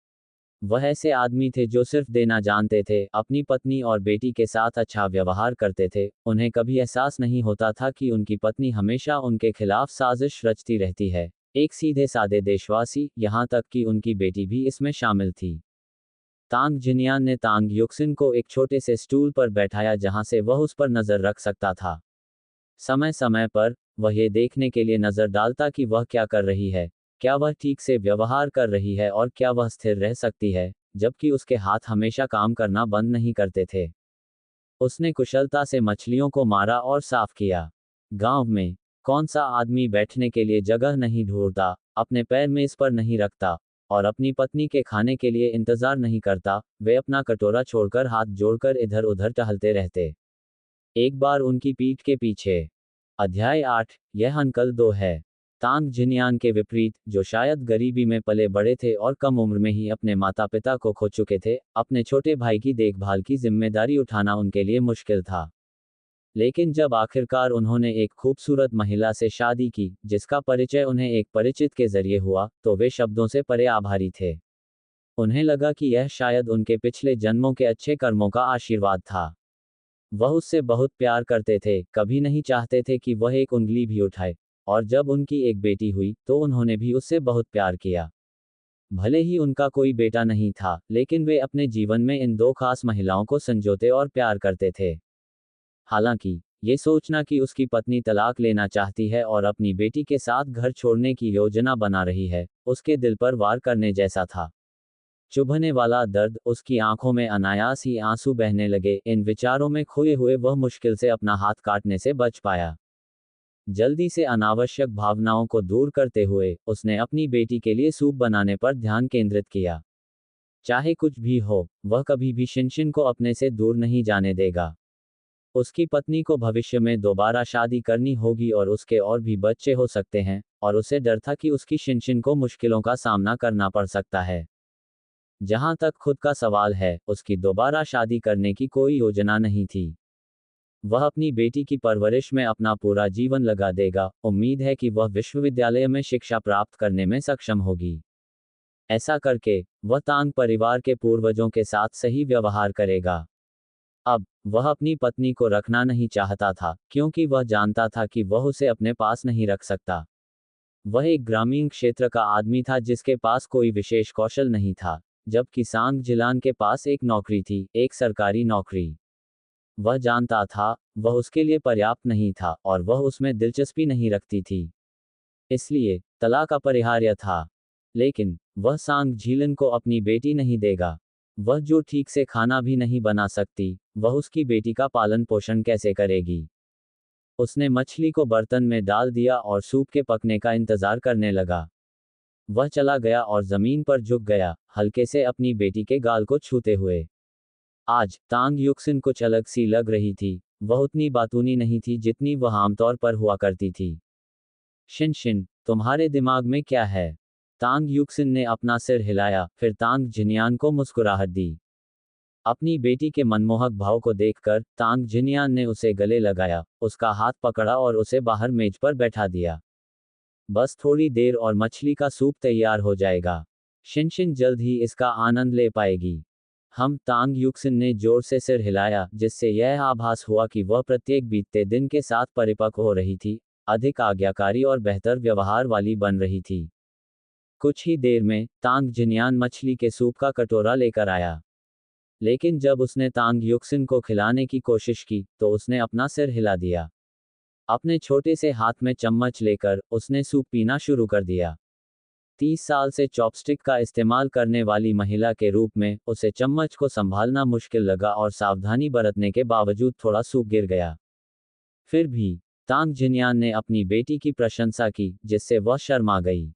वह ऐसे आदमी थे जो सिर्फ देना जानते थे, अपनी पत्नी और बेटी के साथ अच्छा व्यवहार करते थे। उन्हें कभी एहसास नहीं होता था कि उनकी पत्नी हमेशा उनके खिलाफ साजिश रचती रहती है। एक सीधे सादे देशवासी, यहाँ तक कि उनकी बेटी भी इसमें शामिल थी। तांग जिनियान ने तांग युक्सिन को एक छोटे से स्टूल पर बैठाया जहां से वह उस पर नजर रख सकता था। समय समय पर वह ये देखने के लिए नजर डालता कि वह क्या कर रही है, क्या वह ठीक से व्यवहार कर रही है और क्या वह स्थिर रह सकती है, जबकि उसके हाथ हमेशा काम करना बंद नहीं करते थे। उसने कुशलता से मछलियों को मारा और साफ किया। गांव में कौन सा आदमी बैठने के लिए जगह नहीं ढूंढता, अपने पैर में इस पर नहीं रखता, और अपनी पत्नी के खाने के लिए इंतजार नहीं करता? वे अपना कटोरा छोड़कर हाथ जोड़कर इधर उधर टहलते रहते। एक बार उनकी पीठ के पीछे। अध्याय 8, यह अंकल 2 है। तांग जिनियान के विपरीत, जो शायद गरीबी में पले बड़े थे और कम उम्र में ही अपने माता पिता को खो चुके थे, अपने छोटे भाई की देखभाल की जिम्मेदारी उठाना उनके लिए मुश्किल था। लेकिन जब आखिरकार उन्होंने एक खूबसूरत महिला से शादी की, जिसका परिचय उन्हें एक परिचित के जरिए हुआ, तो वे शब्दों से परे आभारी थे। उन्हें लगा कि यह शायद उनके पिछले जन्मों के अच्छे कर्मों का आशीर्वाद था। वह उससे बहुत प्यार करते थे, कभी नहीं चाहते थे कि वह एक उंगली भी उठाए। और जब उनकी एक बेटी हुई, तो उन्होंने भी उससे बहुत प्यार किया। भले ही उनका कोई बेटा नहीं था, लेकिन वे अपने जीवन में इन दो खास महिलाओं को संजोते और प्यार करते थे। हालांकि ये सोचना कि उसकी पत्नी तलाक लेना चाहती है और अपनी बेटी के साथ घर छोड़ने की योजना बना रही है, उसके दिल पर वार करने जैसा था। चुभने वाला दर्द, उसकी आंखों में अनायास ही आंसू बहने लगे। इन विचारों में खोए हुए वह मुश्किल से अपना हाथ काटने से बच पाया। जल्दी से अनावश्यक भावनाओं को दूर करते हुए उसने अपनी बेटी के लिए सूप बनाने पर ध्यान केंद्रित किया। चाहे कुछ भी हो, वह कभी भी शिनशिन को अपने से दूर नहीं जाने देगा। उसकी पत्नी को भविष्य में दोबारा शादी करनी होगी और उसके और भी बच्चे हो सकते हैं, और उसे डर था कि उसकी शिनशिन को मुश्किलों का सामना करना पड़ सकता है। जहां तक खुद का सवाल है, उसकी दोबारा शादी करने की कोई योजना नहीं थी। वह अपनी बेटी की परवरिश में अपना पूरा जीवन लगा देगा। उम्मीद है कि वह विश्वविद्यालय में शिक्षा प्राप्त करने में सक्षम होगी। ऐसा करके वह तांग परिवार के पूर्वजों के साथ सही व्यवहार करेगा। अब वह अपनी पत्नी को रखना नहीं चाहता था, क्योंकि वह जानता था कि वह उसे अपने पास नहीं रख सकता। वह एक ग्रामीण क्षेत्र का आदमी था जिसके पास कोई विशेष कौशल नहीं था, जबकि सांग जिलान के पास एक नौकरी थी, एक सरकारी नौकरी। वह जानता था, वह उसके लिए पर्याप्त नहीं था और वह उसमें दिलचस्पी नहीं रखती थी। इसलिए, तलाक अपरिहार्य था। लेकिन, वह सांग झीलन को अपनी बेटी नहीं देगा। वह जो ठीक से खाना भी नहीं बना सकती, वह उसकी बेटी का पालन पोषण कैसे करेगी? उसने मछली को बर्तन में डाल दिया और सूप के पकने का इंतजार करने लगा। वह चला गया और जमीन पर झुक गया, हल्के से अपनी बेटी के गाल को छूते हुए। आज, तांग युक्सिन कुछ अलग सी लग रही थी, वह उतनी बातूनी नहीं थी जितनी वह आमतौर पर हुआ करती थी। शिन शिन, तुम्हारे दिमाग में क्या है? तांग युक्सिन ने अपना सिर हिलाया, फिर तांग जिनियान को मुस्कुराहट दी। अपनी बेटी के मनमोहक भाव को देखकर, तांग जिनियान ने उसे गले लगाया, उसका हाथ पकड़ा और उसे बाहर मेज पर बैठा दिया। बस थोड़ी देर और मछली का सूप तैयार हो जाएगा। शिनशिन जल्द ही इसका आनंद ले पाएगी। हम तांग युक्सिन ने जोर से सिर हिलाया, जिससे यह आभास हुआ कि वह प्रत्येक बीतते दिन के साथ परिपक्व हो रही थी, अधिक आज्ञाकारी और बेहतर व्यवहार वाली बन रही थी। कुछ ही देर में, तांग जिनियान मछली के सूप का कटोरा लेकर आया। लेकिन जब उसने तांग युक्सिन को खिलाने की कोशिश की, तो उसने अपना सिर हिला दिया। अपने छोटे से हाथ में चम्मच लेकर, उसने सूप पीना शुरू कर दिया। 30 साल से चॉपस्टिक का इस्तेमाल करने वाली महिला के रूप में, उसे चम्मच को संभालना मुश्किल लगा और सावधानी बरतने के बावजूद थोड़ा सूप गिर गया। फिर भी, तांग जिनियान ने अपनी बेटी की प्रशंसा की, जिससे वह शर्मा गई।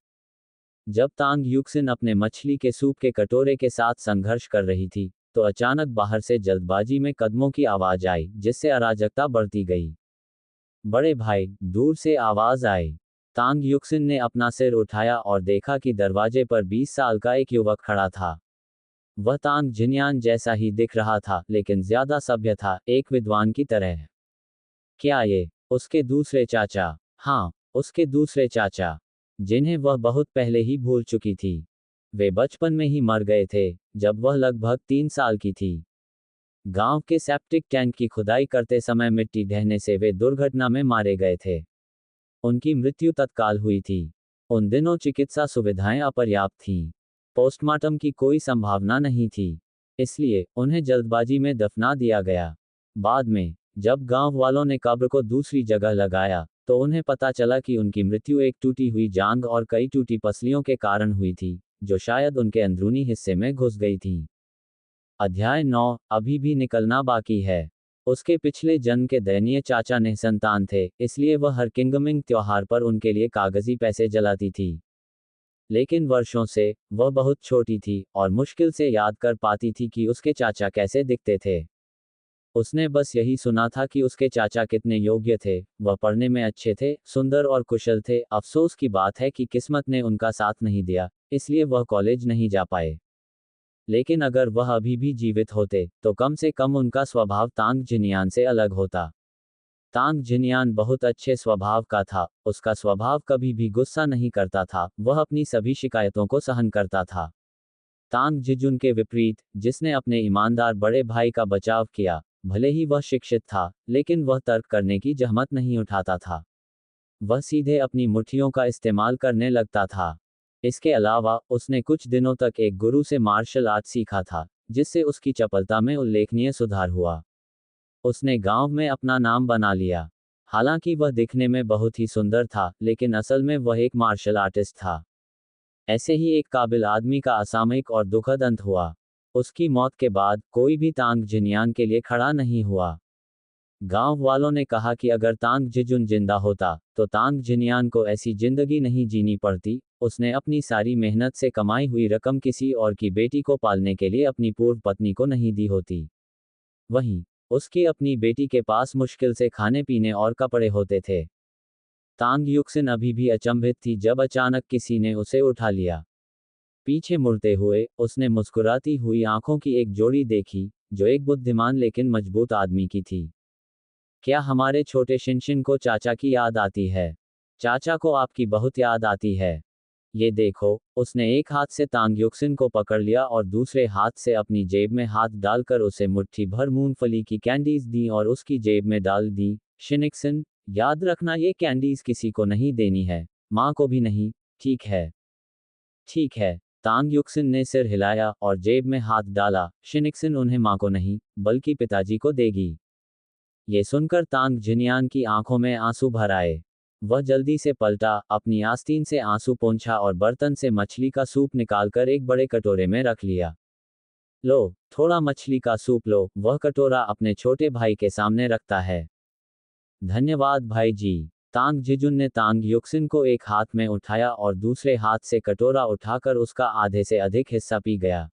जब तांग युक्सिन अपने मछली के सूप के कटोरे के साथ संघर्ष कर रही थी, तो अचानक बाहर से जल्दबाजी में कदमों की आवाज आई, जिससे अराजकता बढ़ती गई। बड़े भाई, दूर से आवाज आई। तांग युक्सिन ने अपना सिर उठाया और देखा कि दरवाजे पर 20 साल का एक युवक खड़ा था। वह तांग जिनियान जैसा ही दिख रहा था, लेकिन ज्यादा सभ्य था, एक विद्वान की तरह। क्या ये उसके दूसरे चाचा? हाँ, उसके दूसरे चाचा, जिन्हें वह बहुत पहले ही भूल चुकी थी। वे बचपन में ही मर गए थे, जब वह लगभग 3 साल की थी। गांव के सेप्टिक टैंक की खुदाई करते समय मिट्टी ढहने से वे दुर्घटना में मारे गए थे। उनकी मृत्यु तत्काल हुई थी। उन दिनों चिकित्सा सुविधाएं अपर्याप्त थीं। पोस्टमार्टम की कोई संभावना नहीं थी। इसलिए, उन्हें जल्दबाजी में दफना दिया गया। बाद में, जब गांव वालों ने कब्र को दूसरी जगह लगाया, तो उन्हें पता चला कि उनकी मृत्यु एक टूटी हुई जांघ और कई टूटी पसलियों के कारण हुई थी, जो शायद उनके अंदरूनी हिस्से में घुस गई थीं। अध्याय 9, अभी भी निकलना बाकी है। उसके पिछले जन्म के दयनीय चाचा निसंतान थे, इसलिए वह हर किंगमिंग त्योहार पर उनके लिए कागजी पैसे जलाती थी। लेकिन वर्षों से, वह बहुत छोटी थी, और मुश्किल से याद कर पाती थी कि उसके चाचा कैसे दिखते थे। उसने बस यही सुना था कि उसके चाचा कितने योग्य थे, वह पढ़ने में अच्छे थे, सुंदर और कुशल थे। अफसोस की बात है कि किस्मत ने उनका साथ नहीं दिया, इसलिए वह कॉलेज नहीं जा पाए। लेकिन अगर वह अभी भी जीवित होते, तो कम से कम उनका स्वभाव तांग जिनियान से अलग होता। तांग जिनियान बहुत अच्छे स्वभाव का था, उसका स्वभाव कभी भी गुस्सा नहीं करता था, वह अपनी सभी शिकायतों को सहन करता था। तांग जिजुन के विपरीत, जिसने अपने ईमानदार बड़े भाई का बचाव किया, भले ही वह शिक्षित था, लेकिन वह तर्क करने की जहमत नहीं उठाता था। वह सीधे अपनी मुट्ठियों का इस्तेमाल करने लगता था। इसके अलावा, उसने कुछ दिनों तक एक गुरु से मार्शल आर्ट सीखा था, जिससे उसकी चपलता में उल्लेखनीय सुधार हुआ। उसने गांव में अपना नाम बना लिया। हालांकि वह दिखने में बहुत ही सुंदर था, लेकिन असल में वह एक मार्शल आर्टिस्ट था। ऐसे ही एक काबिल आदमी का असामयिक और दुखद अंत हुआ। उसकी मौत के बाद, कोई भी तांग जिनियान के लिए खड़ा नहीं हुआ। गांव वालों ने कहा कि अगर तांग जिजुन जिंदा होता, तो तांग जिनियान को ऐसी जिंदगी नहीं जीनी पड़ती। उसने अपनी सारी मेहनत से कमाई हुई रकम किसी और की बेटी को पालने के लिए अपनी पूर्व पत्नी को नहीं दी होती। वहीं, उसकी अपनी बेटी के पास मुश्किल से खाने पीने और कपड़े होते थे। तांग युक्सिन अभी भी अचंभित थी जब अचानक किसी ने उसे उठा लिया। पीछे मुड़ते हुए, उसने मुस्कुराती हुई आंखों की एक जोड़ी देखी, जो एक बुद्धिमान लेकिन मजबूत आदमी की थी। क्या हमारे छोटे शिनशिन को चाचा की याद आती है? चाचा को आपकी बहुत याद आती है? ये देखो, उसने एक हाथ से तांग युक्सिन को पकड़ लिया और दूसरे हाथ से अपनी जेब में हाथ डालकर उसे मुट्ठी भर मूंगफली की कैंडीज दी और उसकी जेब में डाल दी। शिनिक्सन, याद रखना ये कैंडीज किसी को नहीं देनी है, माँ को भी नहीं, ठीक है? ठीक है। तांग युक्सिन ने सिर हिलाया और जेब में हाथ डाला। शिनिक्सन उन्हें माँ को नहीं, बल्कि पिताजी को देगी। ये सुनकर तांग जिनियान की आंखों में आंसू भर आए। वह जल्दी से पलटा, अपनी आस्तीन से आंसू पोंछा और बर्तन से मछली का सूप निकालकर एक बड़े कटोरे में रख लिया। लो, थोड़ा मछली का सूप लो, वह कटोरा अपने छोटे भाई के सामने रखता है। धन्यवाद भाई जी। तांग जिजुन ने तांग युक्सिन को एक हाथ में उठाया और दूसरे हाथ से कटोरा उठाकर उसका आधे से अधिक हिस्सा पी गया।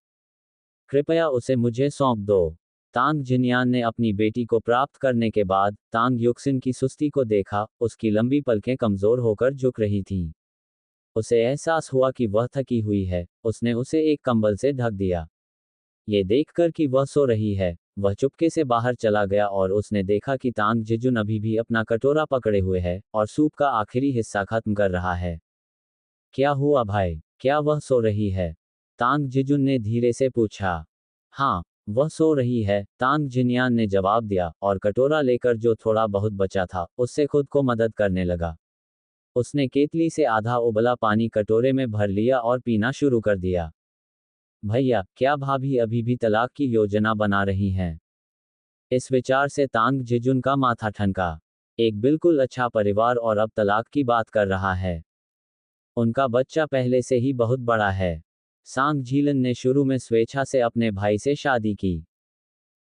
कृपया उसे मुझे सौंप दो। तांग जिनयान ने अपनी बेटी को प्राप्त करने के बाद तांग युक्सिन की सुस्ती को देखा, उसकी लंबी पलकें कमजोर होकर झुक रही थीं। उसे एहसास हुआ कि वह थकी हुई है, उसने उसे एक कंबल से ढक दिया। ये देखकर कि वह सो रही है, वह चुपके से बाहर चला गया और उसने देखा कि तांग जिजुन अभी भी अपना कटोरा पकड़े हुए है और सूप का आखिरी हिस्सा खत्म कर रहा है। क्या हुआ भाई, क्या वह सो रही है? तांग जिजुन ने धीरे से पूछा। हाँ, वह सो रही है, तांग जिनयान ने जवाब दिया और कटोरा लेकर जो थोड़ा बहुत बचा था, उससे खुद को मदद करने लगा। उसने केतली से आधा उबला पानी कटोरे में भर लिया और पीना शुरू कर दिया। भैया, क्या भाभी अभी भी तलाक की योजना बना रही हैं? इस विचार से तांग जिजुन का माथा ठनका। एक बिल्कुल अच्छा परिवार और अब तलाक की बात कर रहा है। उनका बच्चा पहले से ही बहुत बड़ा है। सांग झीलन ने शुरू में स्वेच्छा से अपने भाई से शादी की।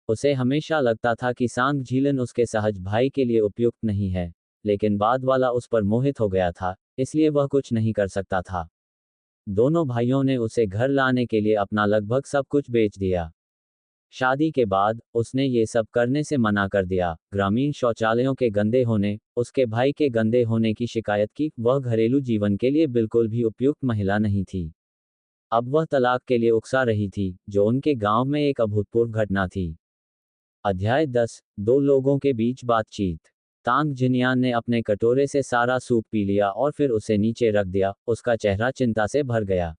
उसे हमेशा लगता था कि सांग झीलन उसके सहज भाई के लिए उपयुक्त नहीं है, लेकिन बाद वाला उस पर मोहित हो गया था, इसलिए वह कुछ नहीं कर सकता था। दोनों भाइयों ने उसे घर लाने के लिए अपना लगभग सब कुछ बेच दिया। शादी के बाद उसने ये सब करने से मना कर दिया। ग्रामीण शौचालयों के गंदे होने, उसके भाई के गंदे होने की शिकायत की। वह घरेलू जीवन के लिए बिल्कुल भी उपयुक्त महिला नहीं थी। अब वह तलाक के लिए उकसा रही थी, जो उनके गांव में एक अभूतपूर्व घटना थी। अध्याय 10, दो लोगों के बीच बातचीत। तांग जिनयान ने अपने कटोरे से सारा सूप पी लिया और फिर उसे नीचे रख दिया। उसका चेहरा चिंता से भर गया।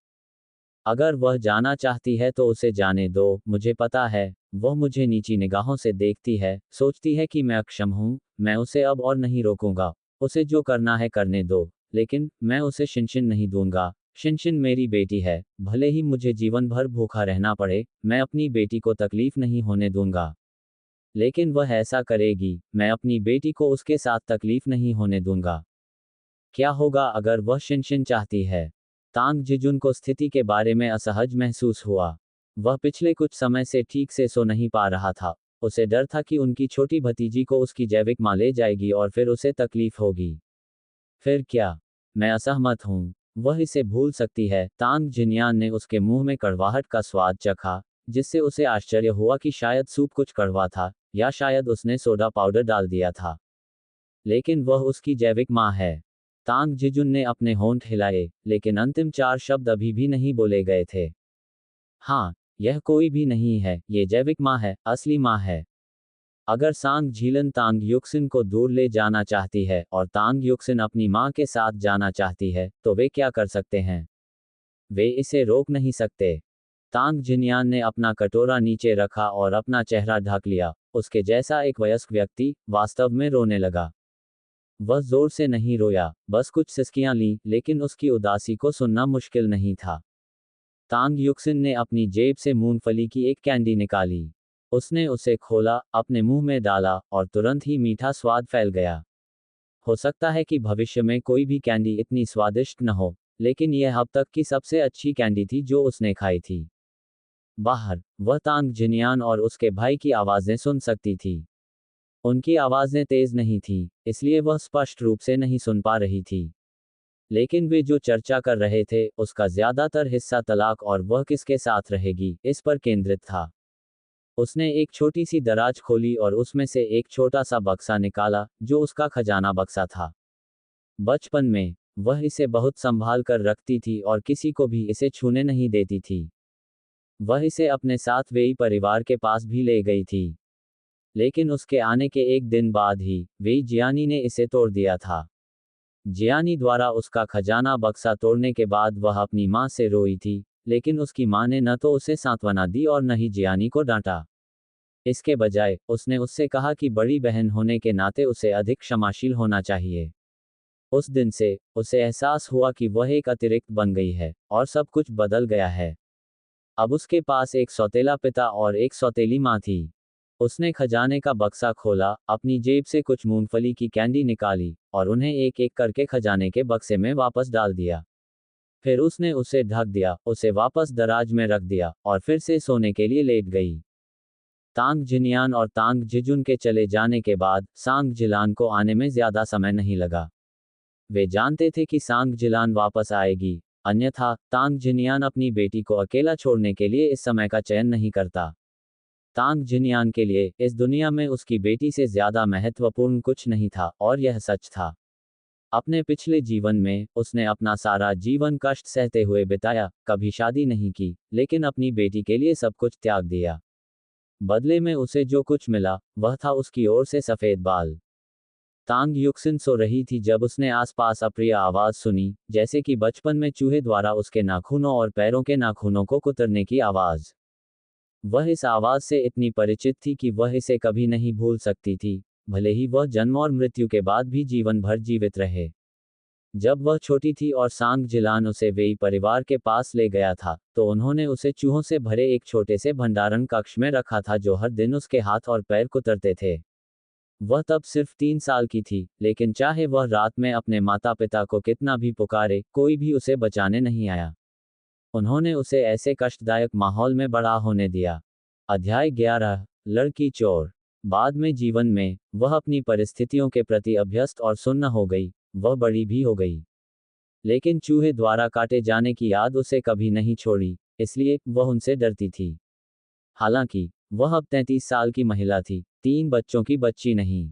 अगर वह जाना चाहती है तो उसे जाने दो, मुझे पता है, वह मुझे नीची निगाहों से देखती है, सोचती है कि मैं अक्षम हूँ, मैं उसे अब और नहीं रोकूंगा। उसे जो करना है करने दो, लेकिन मैं उसे शिनशिन नहीं दूंगा। शिनशिन मेरी बेटी है, भले ही मुझे जीवन भर भूखा रहना पड़े, मैं अपनी बेटी को तकलीफ नहीं होने दूंगा। लेकिन वह ऐसा करेगी, मैं अपनी बेटी को उसके साथ तकलीफ नहीं होने दूंगा। क्या होगा अगर वह शिनशिन चाहती है? तांग जिजुन को स्थिति के बारे में असहज महसूस हुआ। वह पिछले कुछ समय से ठीक से सो नहीं पा रहा था। उसे डर था कि उनकी छोटी भतीजी को उसकी जैविक मां ले जाएगी और फिर उसे तकलीफ होगी। फिर क्या? मैं असहमत हूँ। वह इसे भूल सकती है। तांग जिनयान ने उसके मुंह में कड़वाहट का स्वाद चखा, जिससे उसे आश्चर्य हुआ कि शायद सूप कुछ कड़वा था, या शायद उसने सोडा पाउडर डाल दिया था। लेकिन वह उसकी जैविक मां है। तांग जिजुन ने अपने होंठ हिलाए, लेकिन अंतिम चार शब्द अभी भी नहीं बोले गए थे। हाँ, यह कोई भी नहीं है, ये जैविक मां है, असली मां है। अगर सांग झीलन तांग युक्सिन को दूर ले जाना चाहती है और तांग युक्सिन अपनी मां के साथ जाना चाहती है, तो वे क्या कर सकते हैं? वे इसे रोक नहीं सकते। तांग जिनयान ने अपना कटोरा नीचे रखा और अपना चेहरा ढक लिया। उसके जैसा एक वयस्क व्यक्ति वास्तव में रोने लगा। वह जोर से नहीं रोया, बस कुछ सिसकियां लीं, लेकिन उसकी उदासी को सुनना मुश्किल नहीं था। तांग युक्सिन ने अपनी जेब से मूंगफली की एक कैंडी निकाली। उसने उसे खोला, अपने मुंह में डाला, और तुरंत ही मीठा स्वाद फैल गया। हो सकता है कि भविष्य में कोई भी कैंडी इतनी स्वादिष्ट न हो, लेकिन यह अब तक की सबसे अच्छी कैंडी थी जो उसने खाई थी। बाहर, वह तांग जिनयान और उसके भाई की आवाजें सुन सकती थी। उनकी आवाजें तेज नहीं थीं, इसलिए वह स्पष्ट रूप से नहीं सुन पा रही थी। लेकिन वे जो चर्चा कर रहे थे, उसका ज्यादातर हिस्सा तलाक और वह किसके साथ रहेगी, इस पर केंद्रित था। उसने एक छोटी सी दराज खोली और उसमें से एक छोटा सा बक्सा निकाला, जो उसका खजाना बक्सा था। बचपन में, वह इसे बहुत संभाल कर रखती थी और किसी को भी इसे छूने नहीं देती थी। वह इसे अपने साथ वेई परिवार के पास भी ले गई थी। लेकिन उसके आने के एक दिन बाद ही वेई जियानी ने इसे तोड़ दिया था। जियानी द्वारा उसका खजाना बक्सा तोड़ने के बाद वह अपनी माँ से रोई थी, लेकिन उसकी माँ ने न तो उसे सांत्वना दी और न ही जियानी को डांटा। इसके बजाय उसने उससे कहा कि बड़ी बहन होने के नाते उसे अधिक क्षमाशील होना चाहिए। उस दिन से उसे एहसास हुआ कि वह एक अतिरिक्त बन गई है और सब कुछ बदल गया है। अब उसके पास एक सौतेला पिता और एक सौतेली माँ थी। उसने खजाने का बक्सा खोला, अपनी जेब से कुछ मूंगफली की कैंडी निकाली और उन्हें एक एक करके खजाने के बक्से में वापस डाल दिया। फिर उसने उसे ढक दिया, उसे वापस दराज में रख दिया और फिर से सोने के लिए लेट गई। तांग जिनियान और तांग जिजुन के चले जाने के बाद सांग जिलान को आने में ज्यादा समय नहीं लगा। वे जानते थे कि सांग जिलान वापस आएगी, अन्यथा तांग जिनियान अपनी बेटी को अकेला छोड़ने के लिए इस समय का चयन नहीं करता। तांग जिनियान के लिए इस दुनिया में उसकी बेटी से ज्यादा महत्वपूर्ण कुछ नहीं था और यह सच था। अपने पिछले जीवन में उसने अपना सारा जीवन कष्ट सहते हुए बिताया, कभी शादी नहीं की, लेकिन अपनी बेटी के लिए सब कुछ त्याग दिया। बदले में उसे जो कुछ मिला वह था उसकी ओर से सफेद बाल। तांग युक्सिन सो रही थी जब उसने आसपास अप्रिय आवाज सुनी, जैसे कि बचपन में चूहे द्वारा उसके नाखूनों और पैरों के नाखूनों को कुतरने की आवाज। वह इस आवाज से इतनी परिचित थी कि वह इसे कभी नहीं भूल सकती थी, भले ही वह जन्म और मृत्यु के बाद भी जीवन भर जीवित रहे। जब वह छोटी थी और सांग जिलान उसे वेई परिवार के पास ले गया था, तो उन्होंने उसे चूहों से भरे एक छोटे से भंडारण कक्ष में रखा था जो हर दिन उसके हाथ और पैर कुतरते थे। वह तब सिर्फ 3 साल की थी, लेकिन चाहे वह रात में अपने माता पिता को कितना भी पुकारे, कोई भी उसे बचाने नहीं आया। उन्होंने उसे ऐसे कष्टदायक माहौल में बड़ा होने दिया। अध्याय 11, लड़की चोर। बाद में जीवन में वह अपनी परिस्थितियों के प्रति अभ्यस्त और सुन्न हो गई, वह बड़ी भी हो गई। लेकिन चूहे द्वारा काटे जाने की याद उसे कभी नहीं छोड़ी, इसलिए वह उनसे डरती थी। हालांकि वह अब 33 साल की महिला थी, 3 बच्चों की बच्ची नहीं।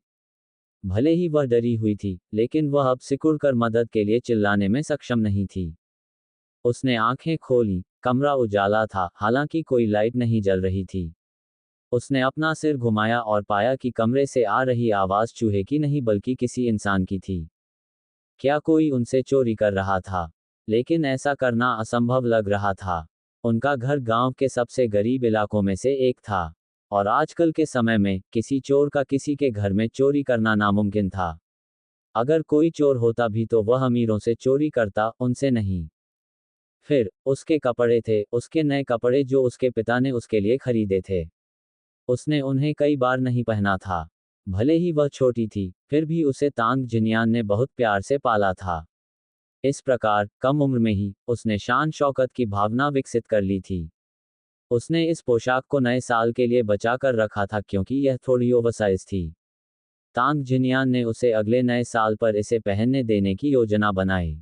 भले ही वह डरी हुई थी, लेकिन वह अब सिकुड़कर मदद के लिए चिल्लाने में सक्षम नहीं थी। उसने आंखें खोली, कमरा उजाला था, हालांकि कोई लाइट नहीं जल रही थी। उसने अपना सिर घुमाया और पाया कि कमरे से आ रही आवाज चूहे की नहीं बल्कि किसी इंसान की थी। क्या कोई उनसे चोरी कर रहा था? लेकिन ऐसा करना असंभव लग रहा था। उनका घर गांव के सबसे गरीब इलाकों में से एक था, और आजकल के समय में किसी चोर का किसी के घर में चोरी करना नामुमकिन था। अगर कोई चोर होता भी तो वह अमीरों से चोरी करता, उनसे नहीं। फिर उसके कपड़े थे, उसके नए कपड़े जो उसके पिता ने उसके लिए खरीदे थे। उसने उन्हें कई बार नहीं पहना था। भले ही वह छोटी थी, फिर भी उसे तांग जिनियान ने बहुत प्यार से पाला था। इस प्रकार कम उम्र में ही उसने शान शौकत की भावना विकसित कर ली थी। उसने इस पोशाक को नए साल के लिए बचा कर रखा था क्योंकि यह थोड़ी ओवरसाइज थी। तांग जिनियान ने उसे अगले नए साल पर इसे पहनने देने की योजना बनाई।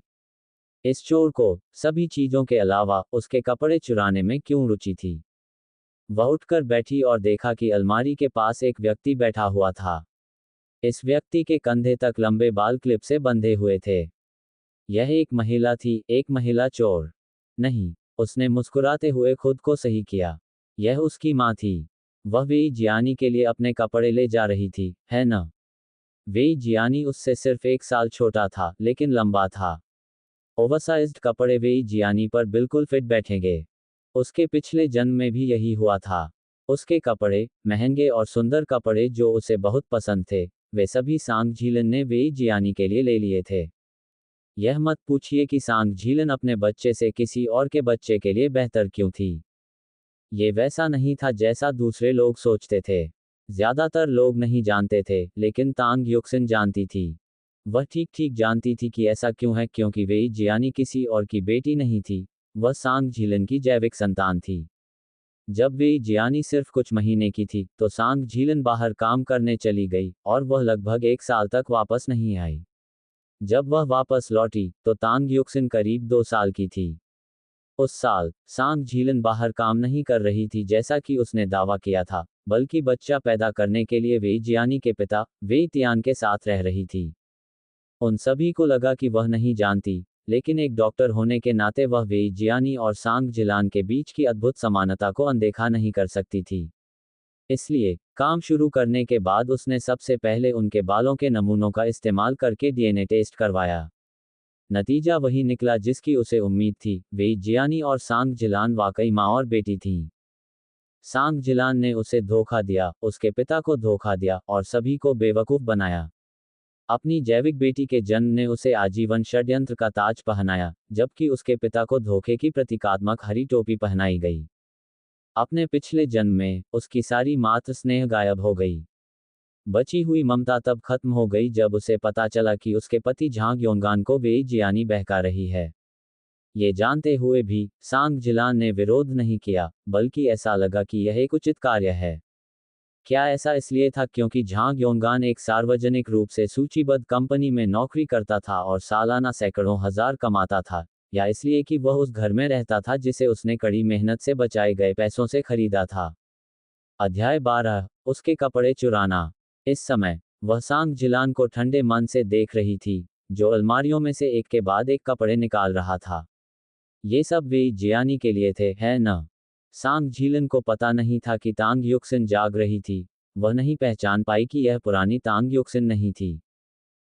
इस चोर को सभी चीजों के अलावा उसके कपड़े चुराने में क्यों रुचि थी? वह उठकर बैठी और देखा कि अलमारी के पास एक व्यक्ति बैठा हुआ था। इस व्यक्ति के कंधे तक लंबे बाल क्लिप से बंधे हुए थे। यह एक महिला थी, एक महिला चोर। नहीं, उसने मुस्कुराते हुए खुद को सही किया। यह उसकी माँ थी। वह वेई जियानी के लिए अपने कपड़े ले जा रही थी, है न? वेई जियानी उससे सिर्फ 1 साल छोटा था, लेकिन लंबा था। ओवरसाइज्ड कपड़े वेई जियानी पर बिल्कुल फिट बैठेंगे। उसके पिछले जन्म में भी यही हुआ था। उसके कपड़े, महंगे और सुंदर कपड़े जो उसे बहुत पसंद थे, वे सभी सांग झीलन ने वेई जियानी के लिए ले लिए थे। यह मत पूछिए कि सांग झीलन अपने बच्चे से किसी और के बच्चे के लिए बेहतर क्यों थी। ये वैसा नहीं था जैसा दूसरे लोग सोचते थे। ज्यादातर लोग नहीं जानते थे, लेकिन तांग युक्सिन जानती थी। वह ठीक ठीक जानती थी कि ऐसा क्यों है, क्योंकि वेई जियानी किसी और की बेटी नहीं थी, वह सांग झीलन की जैविक संतान थी। जब वेई जियानी सिर्फ कुछ महीने की थी, तो सांग झीलन बाहर काम करने चली गई, और वह लगभग 1 साल तक वापस नहीं आई। जब वह वापस लौटी, तो तांग युक्सिन करीब 2 साल की थी। उस साल सांग झीलन बाहर काम नहीं कर रही थी जैसा कि उसने दावा किया था, बल्कि बच्चा पैदा करने के लिए वेई जियानी के पिता वेई तियान के साथ रह रही थी। उन सभी को लगा कि वह नहीं जानती, लेकिन एक डॉक्टर होने के नाते वह वेई जियानी और सांग जिलान के बीच की अद्भुत समानता को अनदेखा नहीं कर सकती थी। इसलिए काम शुरू करने के बाद उसने सबसे पहले उनके बालों के नमूनों का इस्तेमाल करके डीएनए टेस्ट करवाया। नतीजा वही निकला जिसकी उसे उम्मीद थी। वेई जियानी और सांग जिलान वाकई माँ और बेटी थीं। सांग जिलान ने उसे धोखा दिया, उसके पिता को धोखा दिया और सभी को बेवकूफ बनाया। अपनी जैविक बेटी के जन्म ने उसे आजीवन षड्यंत्र का ताज पहनाया, जबकि उसके पिता को धोखे की प्रतीकात्मक हरी टोपी पहनाई गई। अपने पिछले जन्म में उसकी सारी मातृ स्नेह गायब हो गई। बची हुई ममता तब खत्म हो गई जब उसे पता चला कि उसके पति झांग योंगान को वेई जियानी बहका रही है। ये जानते हुए भी सांग जिलान ने विरोध नहीं किया, बल्कि ऐसा लगा कि यह एक उचित कार्य है। क्या ऐसा इसलिए था क्योंकि झांग योंगान एक सार्वजनिक रूप से सूचीबद्ध कंपनी में नौकरी करता था और सालाना सैकड़ों हजार कमाता था, या इसलिए कि वह उस घर में रहता था जिसे उसने कड़ी मेहनत से बचाए गए पैसों से खरीदा था? अध्याय 12, उसके कपड़े चुराना। इस समय वह सांग जिलान को ठंडे मन से देख रही थी, जो अलमारियों में से एक के बाद एक कपड़े निकाल रहा था। ये सब वेई जियानी के लिए थे, है न? सांग झीलन को पता नहीं था कि तांग युक्सिन जाग रही थी। वह नहीं पहचान पाई कि यह पुरानी तांग युक्सिन नहीं थी।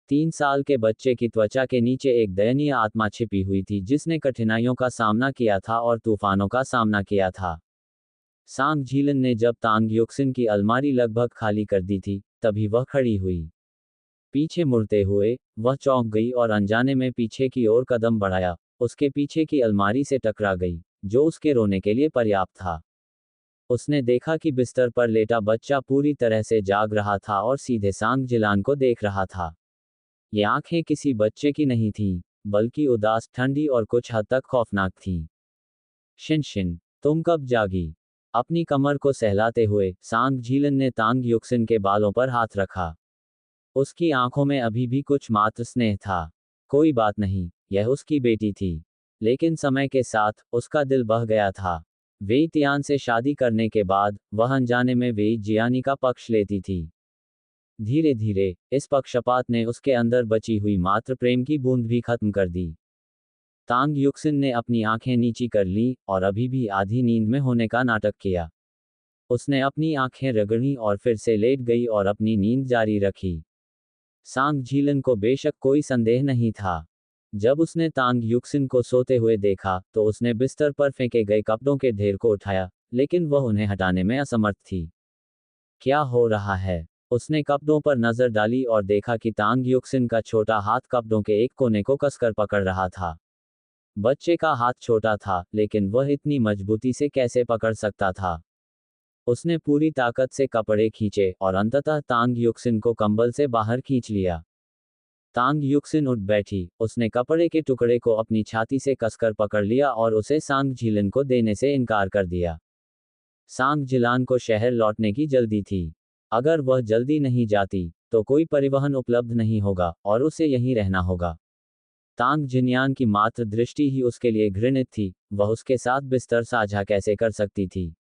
3 साल के बच्चे की त्वचा के नीचे एक दयनीय आत्मा छिपी हुई थी जिसने कठिनाइयों का सामना किया था और तूफानों का सामना किया था। सांग झीलन ने जब तांग युक्सिन की अलमारी लगभग खाली कर दी थी, तभी वह खड़ी हुई। पीछे मुड़ते हुए वह चौंक गई और अनजाने में पीछे की ओर कदम बढ़ाया। उसके पीछे की अलमारी से टकरा गई, जो उसके रोने के लिए पर्याप्त था। उसने देखा कि बिस्तर पर लेटा बच्चा पूरी तरह से जाग रहा था और सीधे सांग जिलान को देख रहा था। ये आंखें किसी बच्चे की नहीं थीं, बल्कि उदास, ठंडी और कुछ हद तक खौफनाक थीं। शिन, तुम कब जागी? अपनी कमर को सहलाते हुए सांग झीलन ने तांग युक्सिन के बालों पर हाथ रखा। उसकी आंखों में अभी भी कुछ मात्र स्नेह था। कोई बात नहीं, यह उसकी बेटी थी। लेकिन समय के साथ उसका दिल बह गया था। वेई तियान से शादी करने के बाद वह अनजाने में वेई जियानी का पक्ष लेती थी। धीरे धीरे इस पक्षपात ने उसके अंदर बची हुई मात्र प्रेम की बूंद भी खत्म कर दी। तांग युक्सिन ने अपनी आंखें नीची कर ली और अभी भी आधी नींद में होने का नाटक किया। उसने अपनी आंखें रगड़ी और फिर से लेट गई और अपनी नींद जारी रखी। सांग झीलन को बेशक कोई संदेह नहीं था। जब उसने तांग युक्सिन को सोते हुए देखा तो उसने बिस्तर पर फेंके गए कपड़ों के ढेर को उठाया, लेकिन वह उन्हें हटाने में असमर्थ थी। क्या हो रहा है? उसने कपड़ों पर नजर डाली और देखा कि तांग युक्सिन का छोटा हाथ कपड़ों के एक कोने को कसकर पकड़ रहा था। बच्चे का हाथ छोटा था, लेकिन वह इतनी मजबूती से कैसे पकड़ सकता था? उसने पूरी ताकत से कपड़े खींचे और अंततः तांग युक्सिन को कंबल से बाहर खींच लिया। तांग युक्सिन उठ बैठी, उसने कपड़े के टुकड़े को अपनी छाती से कसकर पकड़ लिया और उसे सांग झीलन को देने से इनकार कर दिया। सांग जिलान को शहर लौटने की जल्दी थी। अगर वह जल्दी नहीं जाती, तो कोई परिवहन उपलब्ध नहीं होगा और उसे यहीं रहना होगा। तांग जिन्यान की मात्र दृष्टि ही उसके लिए घृणित थी, वह उसके साथ बिस्तर साझा कैसे कर सकती थी?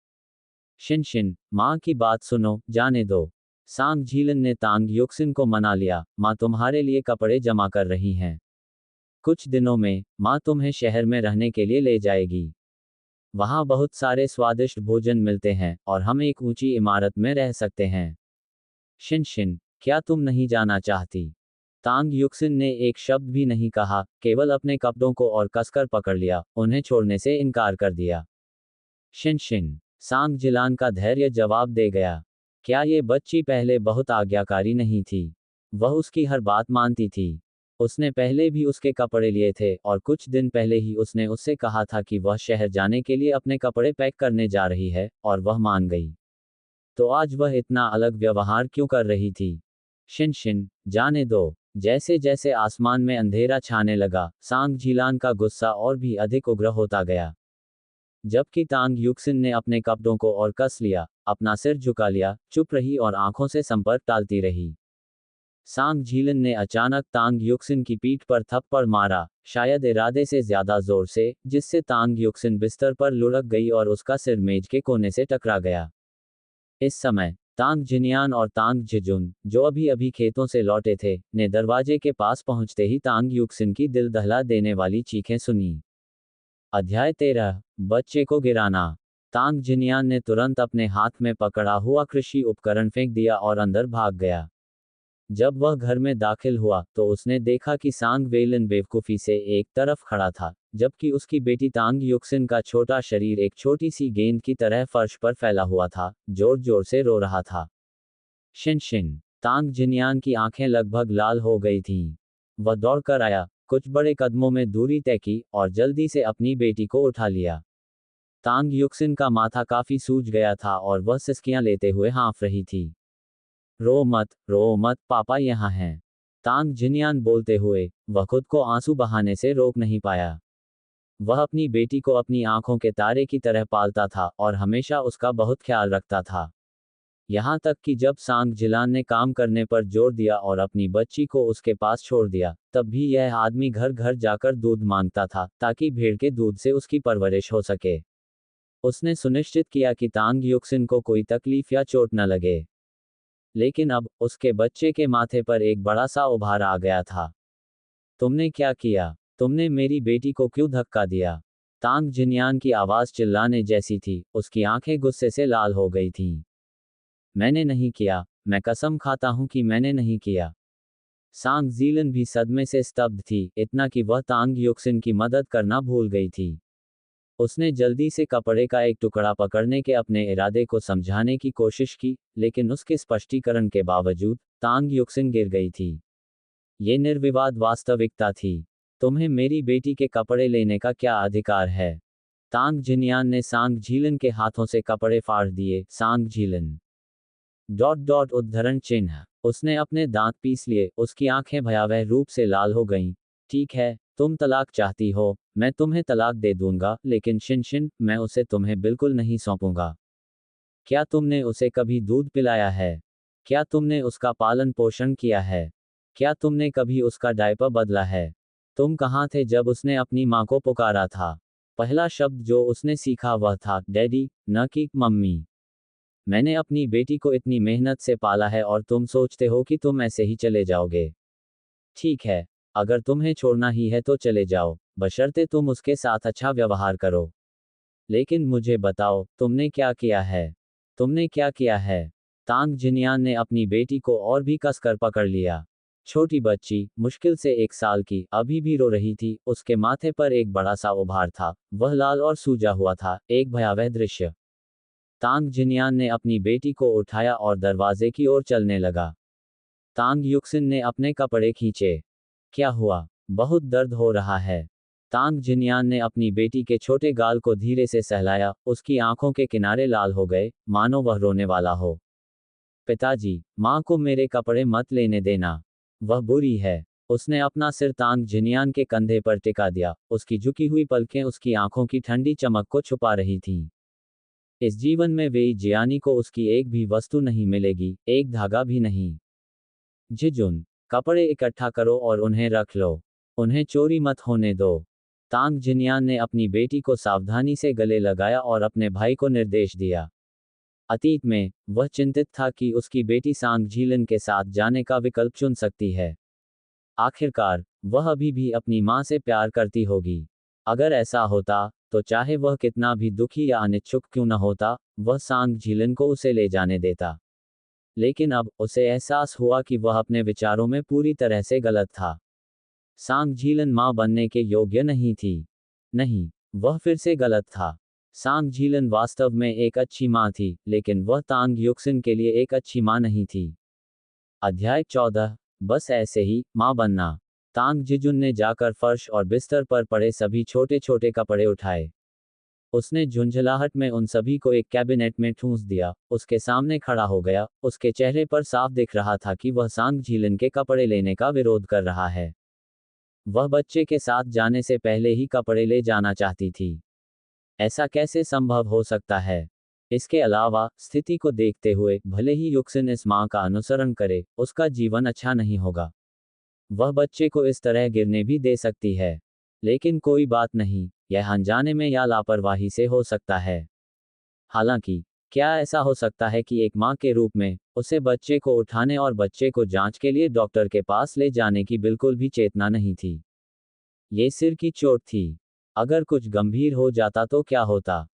शिन, माँ की बात सुनो, जाने दो। सांग झीलन ने तांग युक्सिन को मना लिया। माँ तुम्हारे लिए कपड़े जमा कर रही हैं। कुछ दिनों में माँ तुम्हें शहर में रहने के लिए ले जाएगी। वहाँ बहुत सारे स्वादिष्ट भोजन मिलते हैं और हम एक ऊंची इमारत में रह सकते हैं। शिन, क्या तुम नहीं जाना चाहती? तांग युक्सिन ने एक शब्द भी नहीं कहा, केवल अपने कपड़ों को और कसकर पकड़ लिया, उन्हें छोड़ने से इनकार कर दिया। शिन, सांग जिलान का धैर्य जवाब दे गया। क्या ये बच्ची पहले बहुत आज्ञाकारी नहीं थी? वह उसकी हर बात मानती थी। उसने पहले भी उसके कपड़े लिए थे और कुछ दिन पहले ही उसने उससे कहा था कि वह शहर जाने के लिए अपने कपड़े पैक करने जा रही है, और वह मान गई। तो आज वह इतना अलग व्यवहार क्यों कर रही थी? शिन, जाने दो। जैसे जैसे आसमान में अंधेरा छाने लगा, सांग झीलान का गुस्सा और भी अधिक उग्र होता गया। जबकि तांग युक्सिन ने अपने कपड़ों को और कस लिया, अपना सिर झुका लिया, चुप रही और आंखों से संपर्क टालती रही। सांग झीलन ने अचानक तांग युक्सिन की पीठ पर थप्पड़ मारा, शायद इरादे से ज्यादा जोर से, जिससे तांग युक्सिन बिस्तर पर लुढ़क गई और उसका सिर मेज के कोने से टकरा गया। इस समय तांग जिन्यान और तांग जिजुन, जो अभी अभी खेतों से लौटे थे, ने दरवाजे के पास पहुंचते ही तांग युक्सिन की दिल दहला देने वाली चीखें सुनी। अध्याय 13, बच्चे को गिराना। तांग जिन्यान ने तुरंत अपने हाथ में पकड़ा हुआ कृषि उपकरण फेंक दिया और अंदर भाग गया। जब वह घर में दाखिल हुआ तो उसने देखा कि सांग वेलन बेवकूफ़ी से एक तरफ खड़ा था, जबकि उसकी बेटी तांग युक्सिन का छोटा शरीर एक छोटी सी गेंद की तरह फर्श पर फैला हुआ था, जोर जोर से रो रहा था। Shin Shin. तांग जिन्यान की आंखें लगभग लाल हो गई थीं। वह दौड़कर आया, कुछ बड़े कदमों में दूरी तय की और जल्दी से अपनी बेटी को उठा लिया। तांग युक्सिन का माथा काफी सूज गया था और वह सिसकियां लेते हुए हाँफ रही थी। रो मत, पापा यहाँ हैं। तांग जिन्यान बोलते हुए, वह खुद को आंसू बहाने से रोक नहीं पाया। वह अपनी बेटी को अपनी आंखों के तारे की तरह पालता था और हमेशा उसका बहुत ख्याल रखता था। यहाँ तक कि जब सांग जिलान ने काम करने पर जोर दिया और अपनी बच्ची को उसके पास छोड़ दिया, तब भी यह आदमी घर घर जाकर दूध मांगता था ताकि भेड़ के दूध से उसकी परवरिश हो सके। उसने सुनिश्चित किया कि तांग युक्सिन को कोई तकलीफ या चोट न लगे। लेकिन अब उसके बच्चे के माथे पर एक बड़ा सा उभार आ गया था। तुमने क्या किया? तुमने मेरी बेटी को क्यों धक्का दिया? तांग जिन्यान की आवाज चिल्लाने जैसी थी, उसकी आंखें गुस्से से लाल हो गई थीं। मैंने नहीं किया, मैं कसम खाता हूं कि मैंने नहीं किया। सांग जीलन भी सदमे से स्तब्ध थी, इतना कि वह तांग युक्सिन की मदद करना भूल गई थी। उसने जल्दी से कपड़े का एक टुकड़ा पकड़ने के अपने इरादे को समझाने की कोशिश की, लेकिन उसके स्पष्टीकरण के बावजूद तांग युक्सिन गिर गई थी। ये निर्विवाद वास्तविकता थी। तुम्हें मेरी बेटी के कपड़े लेने का क्या अधिकार है? तांग जिन्यान ने सांग झीलन के हाथों से कपड़े फाड़ दिए। सांग झीलन उद्धरण चिन्ह। उसने अपने दांत पीस लिए, उसकी आंखें भयावह रूप से लाल हो गईं। ठीक है, तुम तलाक चाहती हो, मैं तुम्हें तलाक दे दूंगा, लेकिन शिन शिन, मैं उसे तुम्हें बिल्कुल नहीं सौंपूंगा। क्या तुमने उसे कभी दूध पिलाया है? क्या तुमने उसका पालन पोषण किया है? क्या तुमने कभी उसका डायपर बदला है? तुम कहाँ थे जब उसने अपनी माँ को पुकारा था? पहला शब्द जो उसने सीखा वह था डैडी, न कि मम्मी। मैंने अपनी बेटी को इतनी मेहनत से पाला है और तुम सोचते हो कि तुम ऐसे ही चले जाओगे। ठीक है, अगर तुम्हें छोड़ना ही है तो चले जाओ, बशर्ते तुम उसके साथ अच्छा व्यवहार करो। लेकिन मुझे बताओ, तुमने क्या किया है? तुमने क्या किया है? तांग जिन्यान ने अपनी बेटी को और भी कसकर पकड़ लिया। छोटी बच्ची, मुश्किल से 1 साल की, अभी भी रो रही थी, उसके माथे पर एक बड़ा सा उभार था, वह लाल और सूजा हुआ था, एक भयावह दृश्य। तांग जिन्यान ने अपनी बेटी को उठाया और दरवाजे की ओर चलने लगा। तांग युक्सिन ने अपने कपड़े खींचे। क्या हुआ? बहुत दर्द हो रहा है। तांग जिन्यान ने अपनी बेटी के छोटे गाल को धीरे से सहलाया, उसकी आंखों के किनारे लाल हो गए, मानो वह रोने वाला हो। पिताजी, माँ को मेरे कपड़े मत लेने देना। वह बुरी है। उसने अपना सिर तांग जिन्यान के कंधे पर टिका दिया, उसकी झुकी हुई पलकें उसकी आंखों की ठंडी चमक को छुपा रही थीं। इस जीवन में वेई जियानी को उसकी एक भी वस्तु नहीं मिलेगी, एक धागा भी नहीं। जिजुन, कपड़े इकट्ठा करो और उन्हें रख लो। उन्हें चोरी मत होने दो। तांग जिन्यान ने अपनी बेटी को सावधानी से गले लगाया और अपने भाई को निर्देश दिया। अतीत में, वह चिंतित था कि उसकी बेटी सांग झीलन के साथ जाने का विकल्प चुन सकती है। आखिरकार, वह अभी भी अपनी माँ से प्यार करती होगी। अगर ऐसा होता, तो चाहे वह कितना भी दुखी या अनिच्छुक क्यों न होता, वह सांग झीलन को उसे ले जाने देता। लेकिन अब, उसे एहसास हुआ कि वह अपने विचारों में पूरी तरह से गलत था। सांग झीलन माँ बनने के योग्य नहीं थी। नहीं, वह फिर से गलत था। सांग झीलन वास्तव में एक अच्छी माँ थी, लेकिन वह तांग युक्सिन के लिए एक अच्छी माँ नहीं थी। अध्याय 14। बस ऐसे ही, माँ बनना। तांग जिजुन ने जाकर फर्श और बिस्तर पर पड़े सभी छोटे छोटे कपड़े उठाए। उसने झुंझलाहट में उन सभी को एक कैबिनेट में ठूंस दिया, उसके सामने खड़ा हो गया, उसके चेहरे पर साफ दिख रहा था कि वह सांग झीलन के कपड़े लेने का विरोध कर रहा है। वह बच्चे के साथ जाने से पहले ही कपड़े ले जाना चाहती थी। ऐसा कैसे संभव हो सकता है? इसके अलावा, स्थिति को देखते हुए, भले ही युक्सिन इस माँ का अनुसरण करे, उसका जीवन अच्छा नहीं होगा। वह बच्चे को इस तरह गिरने भी दे सकती है। लेकिन कोई बात नहीं, यह अनजाने में या लापरवाही से हो सकता है। हालांकि, क्या ऐसा हो सकता है कि एक माँ के रूप में, उसे बच्चे को उठाने और बच्चे को जांच के लिए डॉक्टर के पास ले जाने की बिल्कुल भी चेतना नहीं थी? ये सिर की चोट थी। अगर कुछ गंभीर हो जाता तो क्या होता?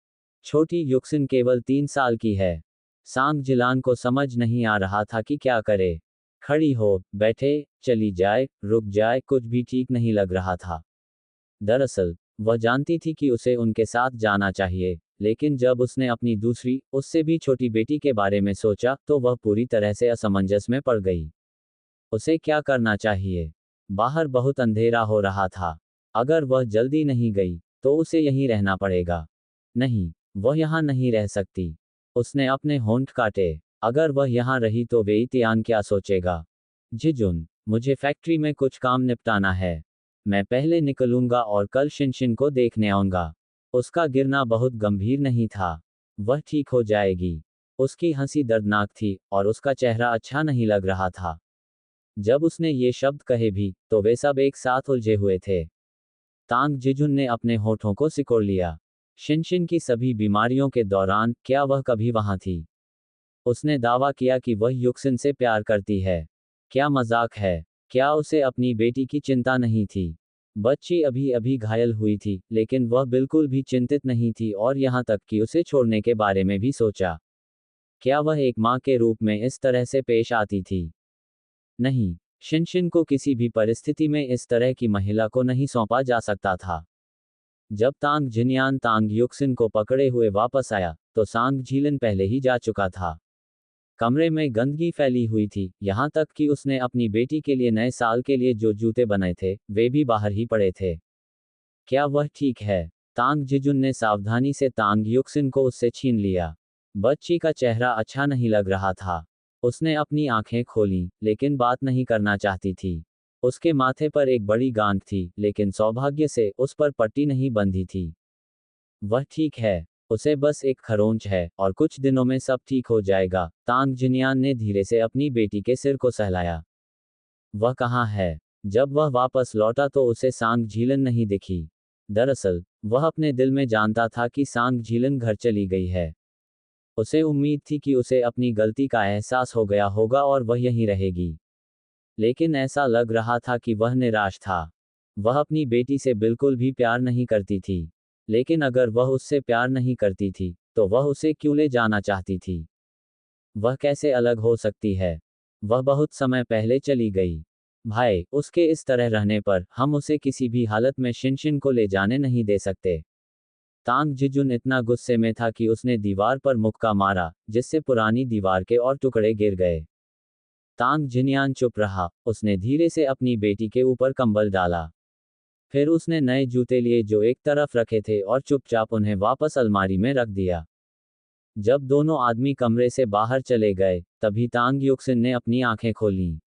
छोटी युक्सिन केवल 3 साल की है। सांग जिलान को समझ नहीं आ रहा था कि क्या करे। खड़ी हो, बैठे, चली जाए, रुक जाए, कुछ भी ठीक नहीं लग रहा था। दरअसल, वह जानती थी कि उसे उनके साथ जाना चाहिए, लेकिन जब उसने अपनी दूसरी, उससे भी छोटी बेटी के बारे में सोचा, तो वह पूरी तरह से असमंजस में पड़ गई। उसे क्या करना चाहिए? बाहर बहुत अंधेरा हो रहा था। अगर वह जल्दी नहीं गई, तो उसे यहीं रहना पड़ेगा। नहीं, वह यहाँ नहीं रह सकती। उसने अपने होंठ काटे। अगर वह यहाँ रही तो वेइतियान क्या सोचेगा? जिजुन, मुझे फैक्ट्री में कुछ काम निपटाना है। मैं पहले निकलूंगा और कल शिनशिन को देखने आऊंगा। उसका गिरना बहुत गंभीर नहीं था। वह ठीक हो जाएगी। उसकी हंसी दर्दनाक थी, और उसका चेहरा अच्छा नहीं लग रहा था। जब उसने ये शब्द कहे भी, तो वे सब एक साथ उलझे हुए थे। तांग जिजुन ने अपने होठों को सिकोड़ लिया। शिनशिन की सभी बीमारियों के दौरान, क्या वह कभी वहां थी? उसने दावा किया कि वह युक्सिन से प्यार करती है। क्या मजाक है? क्या उसे अपनी बेटी की चिंता नहीं थी? बच्ची अभी अभी घायल हुई थी, लेकिन वह बिल्कुल भी चिंतित नहीं थी और यहाँ तक कि उसे छोड़ने के बारे में भी सोचा। क्या वह एक माँ के रूप में इस तरह से पेश आती थी? नहीं, शिनशिन को किसी भी परिस्थिति में इस तरह की महिला को नहीं सौंपा जा सकता था। जब तांग जिन्यान तांग युक्सिन को पकड़े हुए वापस आया, तो सांग झीलन पहले ही जा चुका था। कमरे में गंदगी फैली हुई थी, यहाँ तक कि उसने अपनी बेटी के लिए नए साल के लिए जो जूते बनाए थे, वे भी बाहर ही पड़े थे। क्या वह ठीक है? तांग जिजुन ने सावधानी से तांग युक्सिन को उससे छीन लिया। बच्ची का चेहरा अच्छा नहीं लग रहा था। उसने अपनी आंखें खोलीं, लेकिन बात नहीं करना चाहती थी। उसके माथे पर एक बड़ी गांठ थी, लेकिन सौभाग्य से उस पर पट्टी नहीं बंधी थी। वह ठीक है। उसे बस एक खरोंच है, और कुछ दिनों में सब ठीक हो जाएगा। तांग जिन्यान ने धीरे से अपनी बेटी के सिर को सहलाया। वह कहाँ है? जब वह वापस लौटा तो उसे सांग झीलन नहीं दिखी। दरअसल, वह अपने दिल में जानता था कि सांग झीलन घर चली गई है। उसे उम्मीद थी कि उसे अपनी गलती का एहसास हो गया होगा और वह यहीं रहेगी। लेकिन ऐसा लग रहा था कि वह निराश था। वह अपनी बेटी से बिल्कुल भी प्यार नहीं करती थी। लेकिन अगर वह उससे प्यार नहीं करती थी, तो वह उसे क्यों ले जाना चाहती थी? वह कैसे अलग हो सकती है? वह बहुत समय पहले चली गई। भाई, उसके इस तरह रहने पर, हम उसे किसी भी हालत में शिनशिन को ले जाने नहीं दे सकते। तांग जिजुन इतना गुस्से में था कि उसने दीवार पर मुक्का मारा, जिससे पुरानी दीवार के और टुकड़े गिर गए। तांग जिन्यान चुप रहा। उसने धीरे से अपनी बेटी के ऊपर कंबल डाला। फिर उसने नए जूते लिए जो एक तरफ रखे थे और चुपचाप उन्हें वापस अलमारी में रख दिया। जब दोनों आदमी कमरे से बाहर चले गए, तभी तांग युक्सिन ने अपनी आंखें खोलीं।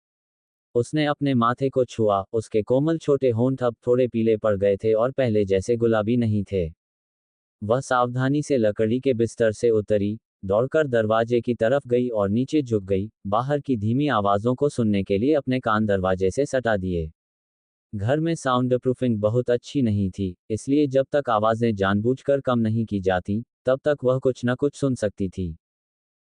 उसने अपने माथे को छुआ, उसके कोमल छोटे होंठ अब थोड़े पीले पड़ गए थे और पहले जैसे गुलाबी नहीं थे। वह सावधानी से लकड़ी के बिस्तर से उतरी, दौड़कर दरवाजे की तरफ गई और नीचे झुक गई, बाहर की धीमी आवाज़ों को सुनने के लिए अपने कान दरवाजे से सटा दिए। घर में साउंड प्रूफिंग बहुत अच्छी नहीं थी, इसलिए जब तक आवाज़ें जानबूझकर कम नहीं की जाती, तब तक वह कुछ न कुछ सुन सकती थी।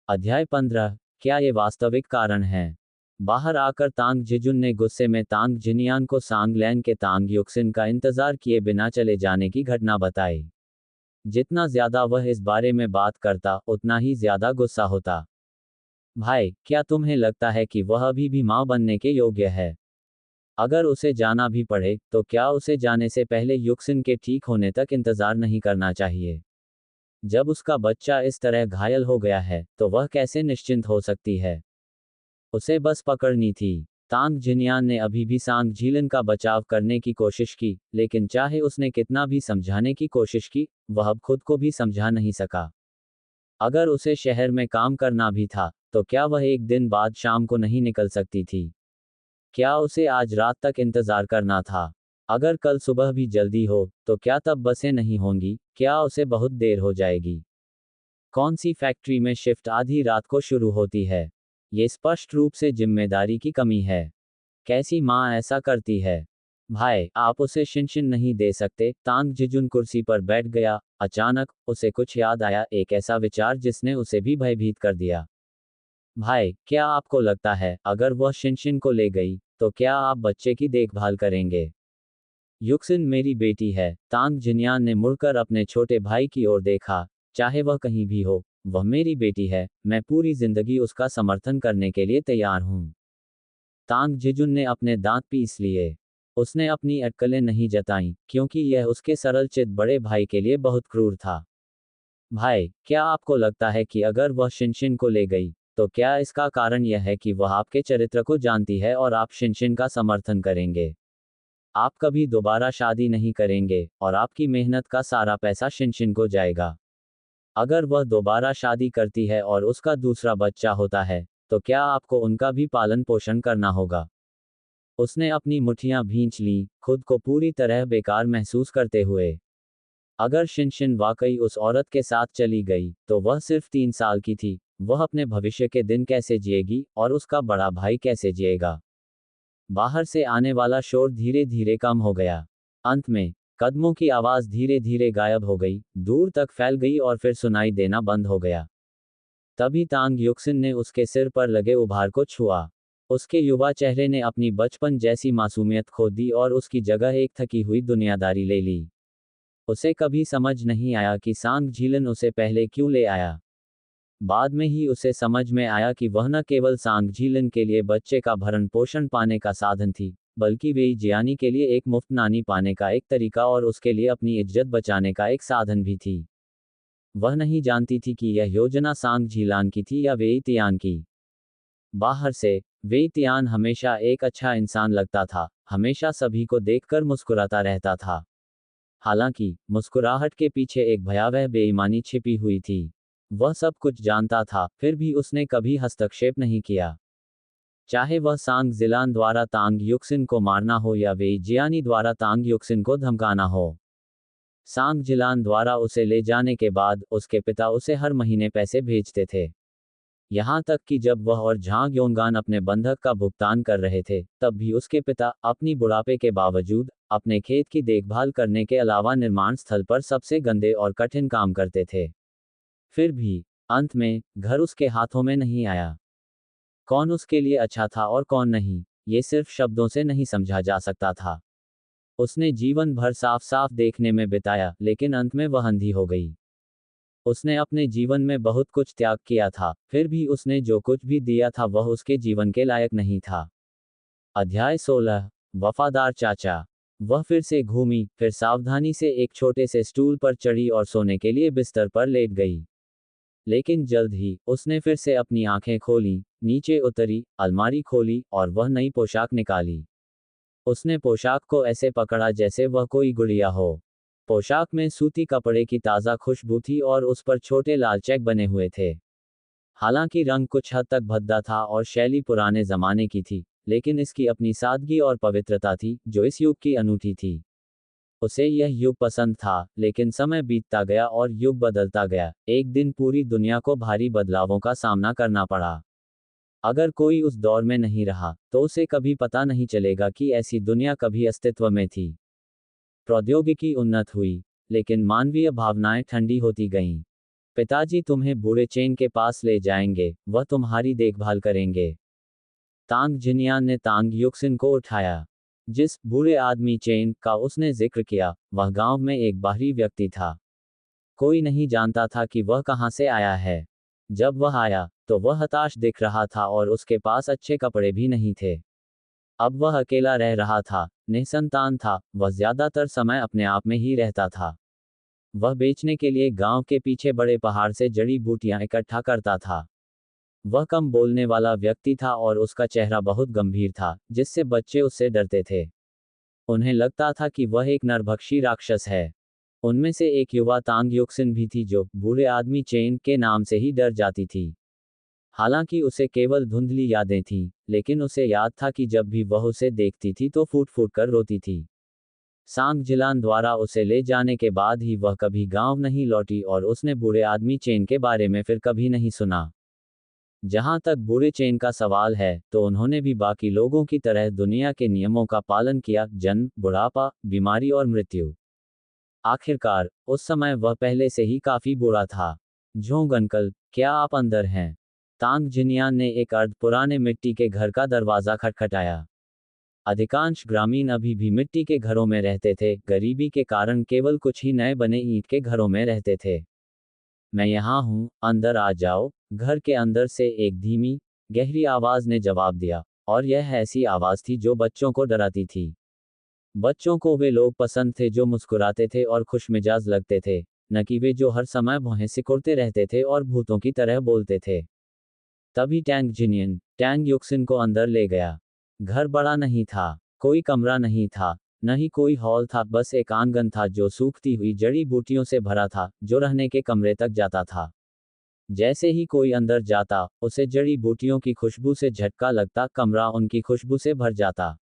अध्याय 15। क्या ये वास्तविक कारण है? बाहर आकर तांग जिजुन ने गुस्से में तांग जिनियान को सांगलैन के तांग युक्सिन का इंतजार किए बिना चले जाने की घटना बताई। जितना ज्यादा वह इस बारे में बात करता, उतना ही ज्यादा गुस्सा होता। भाई, क्या तुम्हें लगता है कि वह अभी भी माँ बनने के योग्य है? अगर उसे जाना भी पड़े, तो क्या उसे जाने से पहले युक्सिन के ठीक होने तक इंतजार नहीं करना चाहिए? जब उसका बच्चा इस तरह घायल हो गया है, तो वह कैसे निश्चिंत हो सकती है? उसे बस पकड़नी थी। तांग जिन्यान ने अभी भी सांग झीलन का बचाव करने की कोशिश की, लेकिन चाहे उसने कितना भी समझाने की कोशिश की, वह अब खुद को भी समझा नहीं सका। अगर उसे शहर में काम करना भी था, तो क्या वह एक दिन बाद शाम को नहीं निकल सकती थी? क्या उसे आज रात तक इंतजार करना था? अगर कल सुबह भी जल्दी हो, तो क्या तब बसें नहीं होंगी? क्या उसे बहुत देर हो जाएगी? कौन सी फैक्ट्री में शिफ्ट आधी रात को शुरू होती है? ये स्पष्ट रूप से जिम्मेदारी की कमी है। कैसी माँ ऐसा करती है? भाई, आप उसे शिनशिन नहीं दे सकते। तांग जिजुन कुर्सी पर बैठ गया। अचानक, उसे कुछ याद आया, एक ऐसा विचार जिसने उसे भी भयभीत कर दिया। भाई, क्या आपको लगता है, अगर वह शिनशिन को ले गई, तो क्या आप बच्चे की देखभाल करेंगे? युक्सिन मेरी बेटी है। तांग जिन्यान ने मुड़कर अपने छोटे भाई की ओर देखा। चाहे वह कहीं भी हो, वह मेरी बेटी है। मैं पूरी जिंदगी उसका समर्थन करने के लिए तैयार हूँ। तांग जिजुन ने अपने दांत पीस लिए। उसने अपनी अटकलें नहीं जताईं, क्योंकि यह उसके सरल चित बड़े भाई के लिए बहुत क्रूर था। भाई, क्या आपको लगता है कि अगर वह शिनशिन को ले गई, तो क्या इसका कारण यह है कि वह आपके चरित्र को जानती है और आप शिनशिन का समर्थन करेंगे? आप कभी दोबारा शादी नहीं करेंगे, और आपकी मेहनत का सारा पैसा शिनशिन को जाएगा। अगर वह दोबारा शादी करती है और उसका दूसरा बच्चा होता है, तो क्या आपको उनका भी पालन पोषण करना होगा? उसने अपनी मुट्ठियां भींच लीं, खुद को पूरी तरह बेकार महसूस करते हुए। अगर शिनशिन वाकई उस औरत के साथ चली गई, तो वह सिर्फ 3 साल की थी। वह अपने भविष्य के दिन कैसे जिएगी, और उसका बड़ा भाई कैसे जिएगा? बाहर से आने वाला शोर धीरे धीरे कम हो गया। अंत में कदमों की आवाज धीरे धीरे गायब हो गई, दूर तक फैल गई और फिर सुनाई देना बंद हो गया। तभी तांग युक्सिन ने उसके सिर पर लगे उभार को छुआ। उसके युवा चेहरे ने अपनी बचपन जैसी मासूमियत खो दी और उसकी जगह एक थकी हुई दुनियादारी ले ली। उसे कभी समझ नहीं आया कि सांग झीलन उसे पहले क्यों ले आया। बाद में ही उसे समझ में आया कि वह न केवल सांग झीलन के लिए बच्चे का भरण पोषण पाने का साधन थी, बल्कि वेई जियानी के लिए एक मुफ्त नानी पाने का एक तरीका और उसके लिए अपनी इज्जत बचाने का एक साधन भी थी। वह नहीं जानती थी कि यह योजना सांग झीलान की थी या वेई तियान की। बाहर से वेई तियान हमेशा एक अच्छा इंसान लगता था, हमेशा सभी को देखकर मुस्कुराता रहता था। हालांकि मुस्कुराहट के पीछे एक भयावह बेईमानी छिपी हुई थी। वह सब कुछ जानता था, फिर भी उसने कभी हस्तक्षेप नहीं किया। चाहे वह सांग जिलान द्वारा तांग युक्सिन को मारना हो या वेई जियानी द्वारा तांग युक्सिन को धमकाना हो। सांग जिलान द्वारा उसे ले जाने के बाद उसके पिता उसे हर महीने पैसे भेजते थे। यहाँ तक कि जब वह और झांग योंगान अपने बंधक का भुगतान कर रहे थे, तब भी उसके पिता अपनी बुढ़ापे के बावजूद अपने खेत की देखभाल करने के अलावा निर्माण स्थल पर सबसे गंदे और कठिन काम करते थे। फिर भी अंत में घर उसके हाथों में नहीं आया। कौन उसके लिए अच्छा था और कौन नहीं, ये सिर्फ शब्दों से नहीं समझा जा सकता था। उसने जीवन भर साफ साफ देखने में बिताया, लेकिन अंत में वह अंधी हो गई। उसने अपने जीवन में बहुत कुछ त्याग किया था, फिर भी उसने जो कुछ भी दिया था वह उसके जीवन के लायक नहीं था। अध्याय 16। वफादार चाचा। वह फिर से घूमी, फिर सावधानी से एक छोटे से स्टूल पर चढ़ी और सोने के लिए बिस्तर पर लेट गई। लेकिन जल्द ही उसने फिर से अपनी आंखें खोलीं, नीचे उतरी, अलमारी खोली और वह नई पोशाक निकाली। उसने पोशाक को ऐसे पकड़ा जैसे वह कोई गुड़िया हो। पोशाक में सूती कपड़े की ताज़ा खुशबू थी और उस पर छोटे लाल चेक बने हुए थे। हालांकि रंग कुछ हद तक भद्दा था और शैली पुराने जमाने की थी, लेकिन इसकी अपनी सादगी और पवित्रता थी, जो इस युग की अनूठी थी। उसे यह युग पसंद था, लेकिन समय बीतता गया और युग बदलता गया। एक दिन पूरी दुनिया को भारी बदलावों का सामना करना पड़ा। अगर कोई उस दौर में नहीं रहा, तो उसे कभी पता नहीं चलेगा कि ऐसी दुनिया कभी अस्तित्व में थी। प्रौद्योगिकी उन्नत हुई, लेकिन मानवीय भावनाएं ठंडी होती गईं। पिताजी तुम्हें बूढ़े चेन के पास ले जाएंगे, वह तुम्हारी देखभाल करेंगे। तांग जिनियान ने तांग युक्सिन को उठाया। जिस बूढ़े आदमी चेन का उसने जिक्र किया, वह गांव में एक बाहरी व्यक्ति था। कोई नहीं जानता था कि वह कहां से आया है। जब वह आया, तो वह हताश दिख रहा था और उसके पास अच्छे कपड़े भी नहीं थे। अब वह अकेला रह रहा था, निसंतान था, वह ज्यादातर समय अपने आप में ही रहता था। वह बेचने के लिए गांव के पीछे बड़े पहाड़ से जड़ी बूटियां इकट्ठा करता था। वह कम बोलने वाला व्यक्ति था और उसका चेहरा बहुत गंभीर था, जिससे बच्चे उससे डरते थे। उन्हें लगता था कि वह एक नरभक्षी राक्षस है। उनमें से एक युवा तांग युक्सिन भी थी जो बूढ़े आदमी चेन के नाम से ही डर जाती थी। हालांकि उसे केवल धुंधली यादें थीं, लेकिन उसे याद था कि जब भी वह उसे देखती थी तो फूट फूट कर रोती थी। सांग जिलान द्वारा उसे ले जाने के बाद ही वह कभी गांव नहीं लौटी और उसने बूढ़े आदमी चेन के बारे में फिर कभी नहीं सुना। जहां तक बूढ़े चेन का सवाल है, तो उन्होंने भी बाकी लोगों की तरह दुनिया के नियमों का पालन किया, जन्म, बुढ़ापा, बीमारी और मृत्यु। आखिरकार उस समय वह पहले से ही काफी बुरा था। झोंग अंकल, क्या आप अंदर हैं? तांग जिनियान ने एक अर्ध पुराने मिट्टी के घर का दरवाजा खटखटाया। अधिकांश ग्रामीण अभी भी मिट्टी के घरों में रहते थे, गरीबी के कारण केवल कुछ ही नए बने ईंट के घरों में रहते थे। मैं यहाँ हूँ, अंदर आ जाओ, घर के अंदर से एक धीमी, गहरी आवाज ने जवाब दिया। और यह ऐसी आवाज थी जो बच्चों को डराती थी। बच्चों को वे लोग पसंद थे जो मुस्कुराते थे और खुशमिजाज लगते थे, न कि वे जो हर समय भौहें सिकुड़ते रहते थे और भूतों की तरह बोलते थे। तभी टैंग युक्सिन को अंदर ले गया। घर बड़ा नहीं था, कोई कमरा नहीं था, न ही कोई हॉल था, बस एक आंगन था जो सूखती हुई जड़ी बूटियों से भरा था, जो रहने के कमरे तक जाता था। जैसे ही कोई अंदर जाता, उसे जड़ी बूटियों की खुशबू से झटका लगता, कमरा उनकी खुशबू से भर जाता।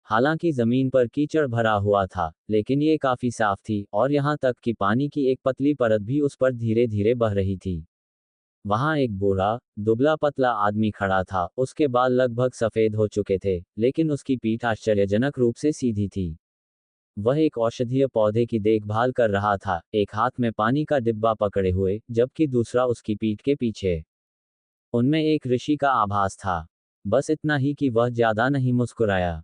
हालांकि जमीन पर कीचड़ भरा हुआ था, लेकिन ये काफी साफ थी, और यहाँ तक कि पानी की एक पतली परत भी उस पर धीरे धीरे बह रही थी। वहां एक बूढ़ा, दुबला पतला आदमी खड़ा था, उसके बाल लगभग सफेद हो चुके थे, लेकिन उसकी पीठ आश्चर्यजनक रूप से सीधी थी। वह एक औषधीय पौधे की देखभाल कर रहा था, एक हाथ में पानी का डिब्बा पकड़े हुए, जबकि दूसरा उसकी पीठ के पीछे। उनमें एक ऋषि का आभास था। बस इतना ही कि वह ज्यादा नहीं मुस्कुराया।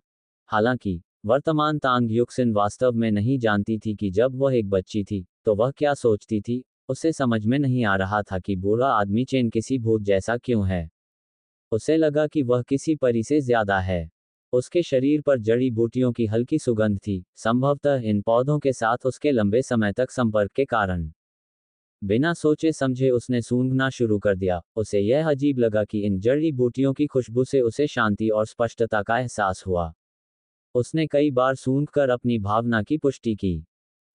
हालांकि वर्तमान तांग युक्सिन वास्तव में नहीं जानती थी कि जब वह एक बच्ची थी तो वह क्या सोचती थी। उसे समझ में नहीं आ रहा था कि बूढ़ा आदमी चेन किसी भूत जैसा क्यों है। उसे लगा कि वह किसी परी से ज्यादा है। उसके शरीर पर जड़ी बूटियों की हल्की सुगंध थी, संभवतः इन पौधों के साथ उसके लंबे समय तक संपर्क के कारण। बिना सोचे समझे उसने सूंघना शुरू कर दिया। उसे यह अजीब लगा कि इन जड़ी बूटियों की खुशबू से उसे शांति और स्पष्टता का एहसास हुआ। उसने कई बार सूंघकर अपनी भावना की पुष्टि की।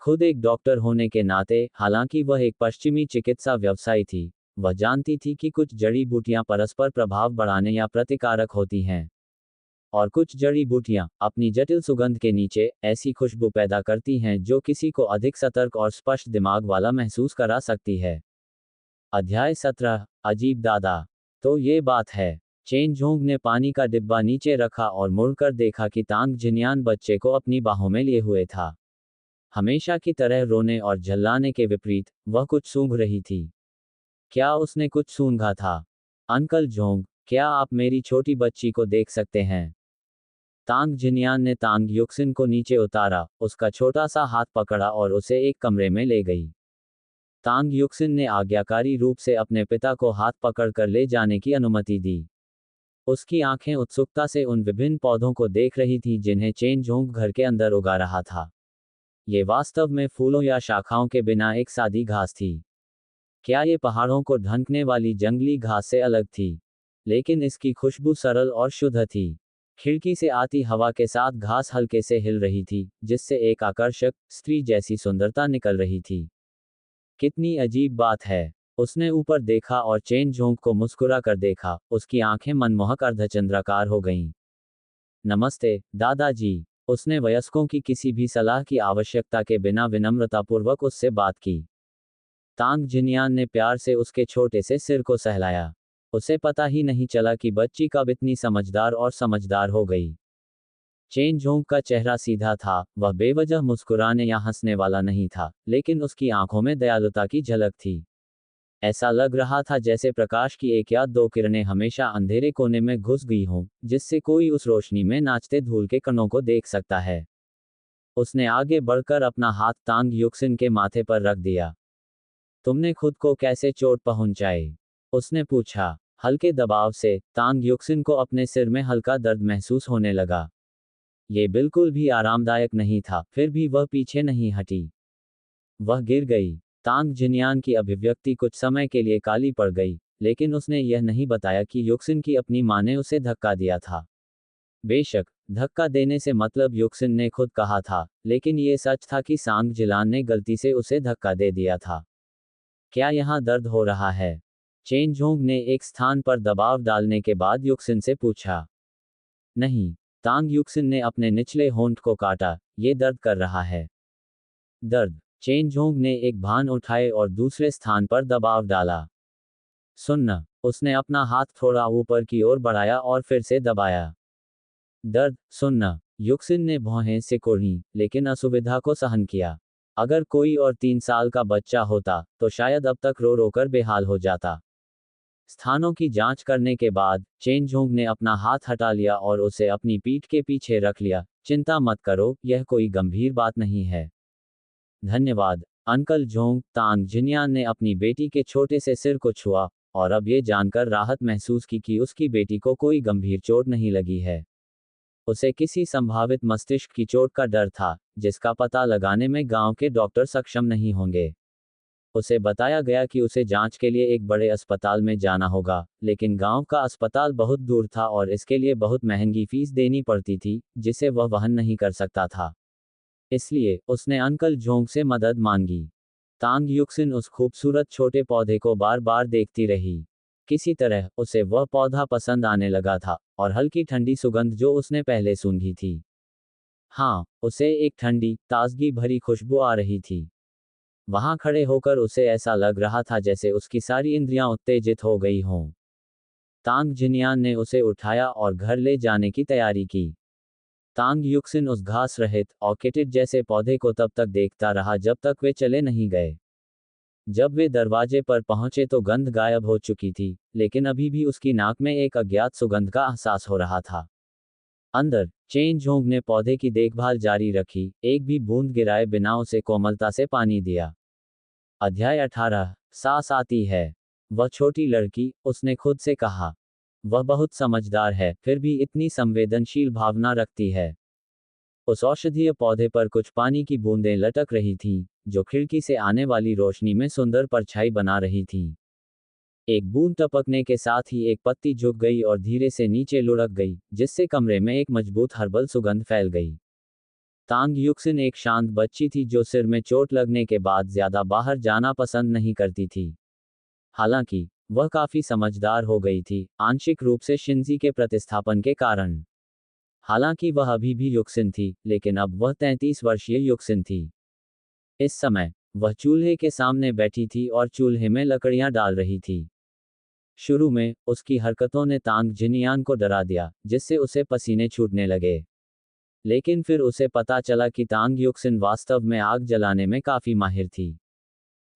खुद एक डॉक्टर होने के नाते, हालांकि वह एक पश्चिमी चिकित्सा व्यवसायी थी, वह जानती थी कि कुछ जड़ी बूटियां परस्पर प्रभाव बढ़ाने या प्रतिकारक होती हैं, और कुछ जड़ी बूटियां अपनी जटिल सुगंध के नीचे ऐसी खुशबू पैदा करती हैं जो किसी को अधिक सतर्क और स्पष्ट दिमाग वाला महसूस करा सकती है। अध्याय 17, अजीब दादा। तो ये बात है। चेन जोंग ने पानी का डिब्बा नीचे रखा और मुड़कर देखा कि तांग जिन्यान बच्चे को अपनी बाहों में लिए हुए था। हमेशा की तरह रोने और झल्लाने के विपरीत, वह कुछ सूंघ रही थी। क्या उसने कुछ सूंघा था? अंकल जोंग, क्या आप मेरी छोटी बच्ची को देख सकते हैं? तांग जिन्यान ने तांग युक्सिन को नीचे उतारा, उसका छोटा सा हाथ पकड़ा और उसे एक कमरे में ले गई। तांग युक्सिन ने आज्ञाकारी रूप से अपने पिता को हाथ पकड़कर ले जाने की अनुमति दी। उसकी आंखें उत्सुकता से उन विभिन्न पौधों को देख रही थीं जिन्हें चेन जोंग घर के अंदर उगा रहा था। ये वास्तव में फूलों या शाखाओं के बिना एक सादी घास थी। क्या ये पहाड़ों को ढंकने वाली जंगली घास से अलग थी? लेकिन इसकी खुशबू सरल और शुद्ध थी। खिड़की से आती हवा के साथ घास हल्के से हिल रही थी, जिससे एक आकर्षक, स्त्री जैसी सुंदरता निकल रही थी। कितनी अजीब बात है। उसने ऊपर देखा और चेन जोंग को मुस्कुरा कर देखा, उसकी आंखें मनमोहक अर्धचंद्राकार हो गईं। नमस्ते, दादाजी। उसने वयस्कों की किसी भी सलाह की आवश्यकता के बिना विनम्रतापूर्वक उससे बात की। तांग जिन्यान ने प्यार से उसके छोटे से सिर को सहलाया। उसे पता ही नहीं चला कि बच्ची कब इतनी समझदार और समझदार हो गई। चेन जोंग का चेहरा सीधा था, वह बेवजह मुस्कुराने या हंसने वाला नहीं था, लेकिन उसकी आंखों में दयालुता की झलक थी। ऐसा लग रहा था जैसे प्रकाश की एक या दो किरणें हमेशा अंधेरे कोने में घुस गई हों, जिससे कोई उस रोशनी में नाचते धूल के कणों को देख सकता है। उसने आगे बढ़कर अपना हाथ तांग युक्सिन के माथे पर रख दिया। तुमने खुद को कैसे चोट पहुंचाई? उसने पूछा। हल्के दबाव से, तांग युक्सिन को अपने सिर में हल्का दर्द महसूस होने लगा। ये बिल्कुल भी आरामदायक नहीं था, फिर भी वह पीछे नहीं हटी। वह गिर गई। तांग जिन्यान की अभिव्यक्ति कुछ समय के लिए काली पड़ गई, लेकिन उसने यह नहीं बताया कि युक्सिन की अपनी मां ने उसे धक्का दिया था। बेशक, धक्का देने से मतलब युक्सिन ने खुद कहा था, लेकिन ये सच था कि सांग जिलान ने गलती से उसे धक्का दे दिया था। क्या यहाँ दर्द हो रहा है? चेन जोंग ने एक स्थान पर दबाव डालने के बाद युक्सिन से पूछा। नहीं। तांग युक्सिन ने अपने निचले होंठ को काटा। ये दर्द कर रहा है। दर्द? चेन जोंग ने एक भान उठाए और दूसरे स्थान पर दबाव डाला। सुनना। उसने अपना हाथ थोड़ा ऊपर की ओर बढ़ाया और फिर से दबाया। दर्द? सुनना। युक्सिन ने भौहें सिकोड़ी, लेकिन असुविधा को सहन किया। अगर कोई और 3 साल का बच्चा होता, तो शायद अब तक रो रो कर बेहाल हो जाता। स्थानों की जांच करने के बाद, चेन जोंग ने अपना हाथ हटा लिया और उसे अपनी पीठ के पीछे रख लिया। चिंता मत करो, यह कोई गंभीर बात नहीं है। धन्यवाद, अंकल जोंग। तांग जिन्यान ने अपनी बेटी के छोटे से सिर को छुआ, और अब ये जानकर राहत महसूस की कि उसकी बेटी को कोई गंभीर चोट नहीं लगी है। उसे किसी संभावित मस्तिष्क की चोट का डर था, जिसका पता लगाने में गांव के डॉक्टर सक्षम नहीं होंगे। उसे बताया गया कि उसे जांच के लिए एक बड़े अस्पताल में जाना होगा, लेकिन गांव का अस्पताल बहुत दूर था और इसके लिए बहुत महंगी फीस देनी पड़ती थी, जिसे वह वहन नहीं कर सकता था। इसलिए उसने अंकल जोंग से मदद मांगी। तांग युक्सिन उस खूबसूरत छोटे पौधे को बार बार देखती रही। किसी तरह उसे वह पौधा पसंद आने लगा था, और हल्की ठंडी सुगंध जो उसने पहले सूंघी थी, हाँ, उसे एक ठंडी, ताजगी भरी खुशबू आ रही थी। वहां खड़े होकर उसे ऐसा लग रहा था जैसे उसकी सारी इंद्रियां उत्तेजित हो गई हों। तांग जिनियान ने उसे उठाया और घर ले जाने की तैयारी की। तांग युक्सिन उस घास रहित ऑर्किड जैसे पौधे को तब तक देखता रहा जब तक वे चले नहीं गए। जब वे दरवाजे पर पहुंचे तो गंध गायब हो चुकी थी, लेकिन अभी भी उसकी नाक में एक अज्ञात सुगंध का एहसास हो रहा था। अंदर चेन जोंग ने पौधे की देखभाल जारी रखी, एक भी बूंद गिराए बिना उसे कोमलता से पानी दिया। अध्याय 18, सास आती है। वह छोटी लड़की, उसने खुद से कहा। वह बहुत समझदार है, फिर भी इतनी संवेदनशील भावना रखती है। उस औषधीय पौधे पर कुछ पानी की बूंदें लटक रही थीं, जो खिड़की से आने वाली रोशनी में सुंदर परछाई बना रही थीं। एक बूंद टपकने के साथ ही एक पत्ती झुक गई और धीरे से नीचे लुढ़क गई, जिससे कमरे में एक मजबूत हर्बल सुगंध फैल गई। तांग युक्सिन एक शांत बच्ची थी जो सिर में चोट लगने के बाद ज्यादा बाहर जाना पसंद नहीं करती थी। हालांकि वह काफी समझदार हो गई थी, आंशिक रूप से शिंजी के प्रतिस्थापन के कारण। हालांकि वह अभी भी युक्सिन थी, लेकिन अब वह 33 वर्षीय युक्सिन थी। इस समय वह चूल्हे के सामने बैठी थी और चूल्हे में लकड़ियां डाल रही थी। शुरू में उसकी हरकतों ने तांग जिनियान को डरा दिया, जिससे उसे पसीने छूटने लगे। लेकिन फिर उसे पता चला कि तांग युक्सिन वास्तव में आग जलाने में काफी माहिर थी।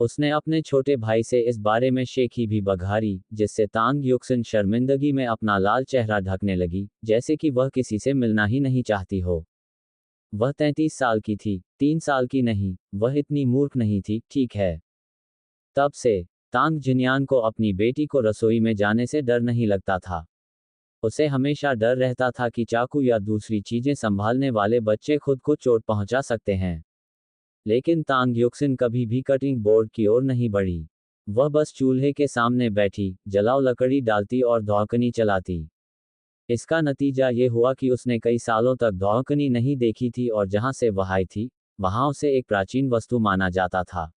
उसने अपने छोटे भाई से इस बारे में शेखी भी बघारी, जिससे तांग युक्सिन शर्मिंदगी में अपना लाल चेहरा ढकने लगी, जैसे कि वह किसी से मिलना ही नहीं चाहती हो। वह 33 साल की थी, 3 साल की नहीं, वह इतनी मूर्ख नहीं थी, ठीक है। तब से तांग जिन्यान को अपनी बेटी को रसोई में जाने से डर नहीं लगता था। उसे हमेशा डर रहता था कि चाकू या दूसरी चीजें संभालने वाले बच्चे खुद को चोट पहुंचा सकते हैं। लेकिन तांग युक्सिन कभी भी कटिंग बोर्ड की ओर नहीं बढ़ी। वह बस चूल्हे के सामने बैठी, जलाओ लकड़ी डालती और धौंकनी चलाती। इसका नतीजा ये हुआ कि उसने कई सालों तक धौंकनी नहीं देखी थी और जहां से वह आई थी, वहां उसे एक प्राचीन वस्तु माना जाता था।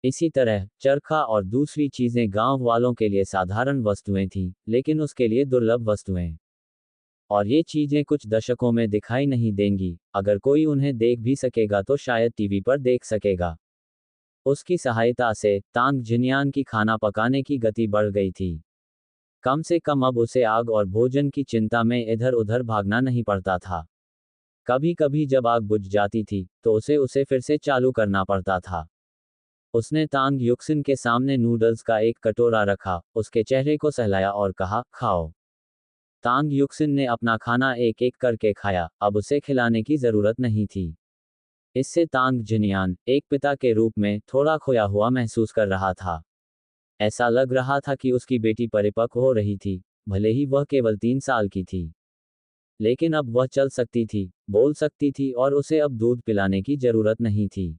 इसी तरह चरखा और दूसरी चीजें गांव वालों के लिए साधारण वस्तुएं थीं, लेकिन उसके लिए दुर्लभ वस्तुएं। और ये चीजें कुछ दशकों में दिखाई नहीं देंगी, अगर कोई उन्हें देख भी सकेगा तो शायद टीवी पर देख सकेगा। उसकी सहायता से तांग जिन्यान की खाना पकाने की गति बढ़ गई थी। कम से कम अब उसे आग और भोजन की चिंता में इधर उधर भागना नहीं पड़ता था। कभी कभी जब आग बुझ जाती थी, तो उसे फिर से चालू करना पड़ता था। उसने तांग युक्सिन के सामने नूडल्स का एक कटोरा रखा, उसके चेहरे को सहलाया और कहा, खाओ। तांग युक्सिन ने अपना खाना एक एक करके खाया, अब उसे खिलाने की जरूरत नहीं थी। इससे तांग जिन्यान, एक पिता के रूप में, थोड़ा खोया हुआ महसूस कर रहा था। ऐसा लग रहा था कि उसकी बेटी परिपक्व हो रही थी, भले ही वह केवल 3 साल की थी। लेकिन अब वह चल सकती थी, बोल सकती थी और उसे अब दूध पिलाने की जरूरत नहीं थी।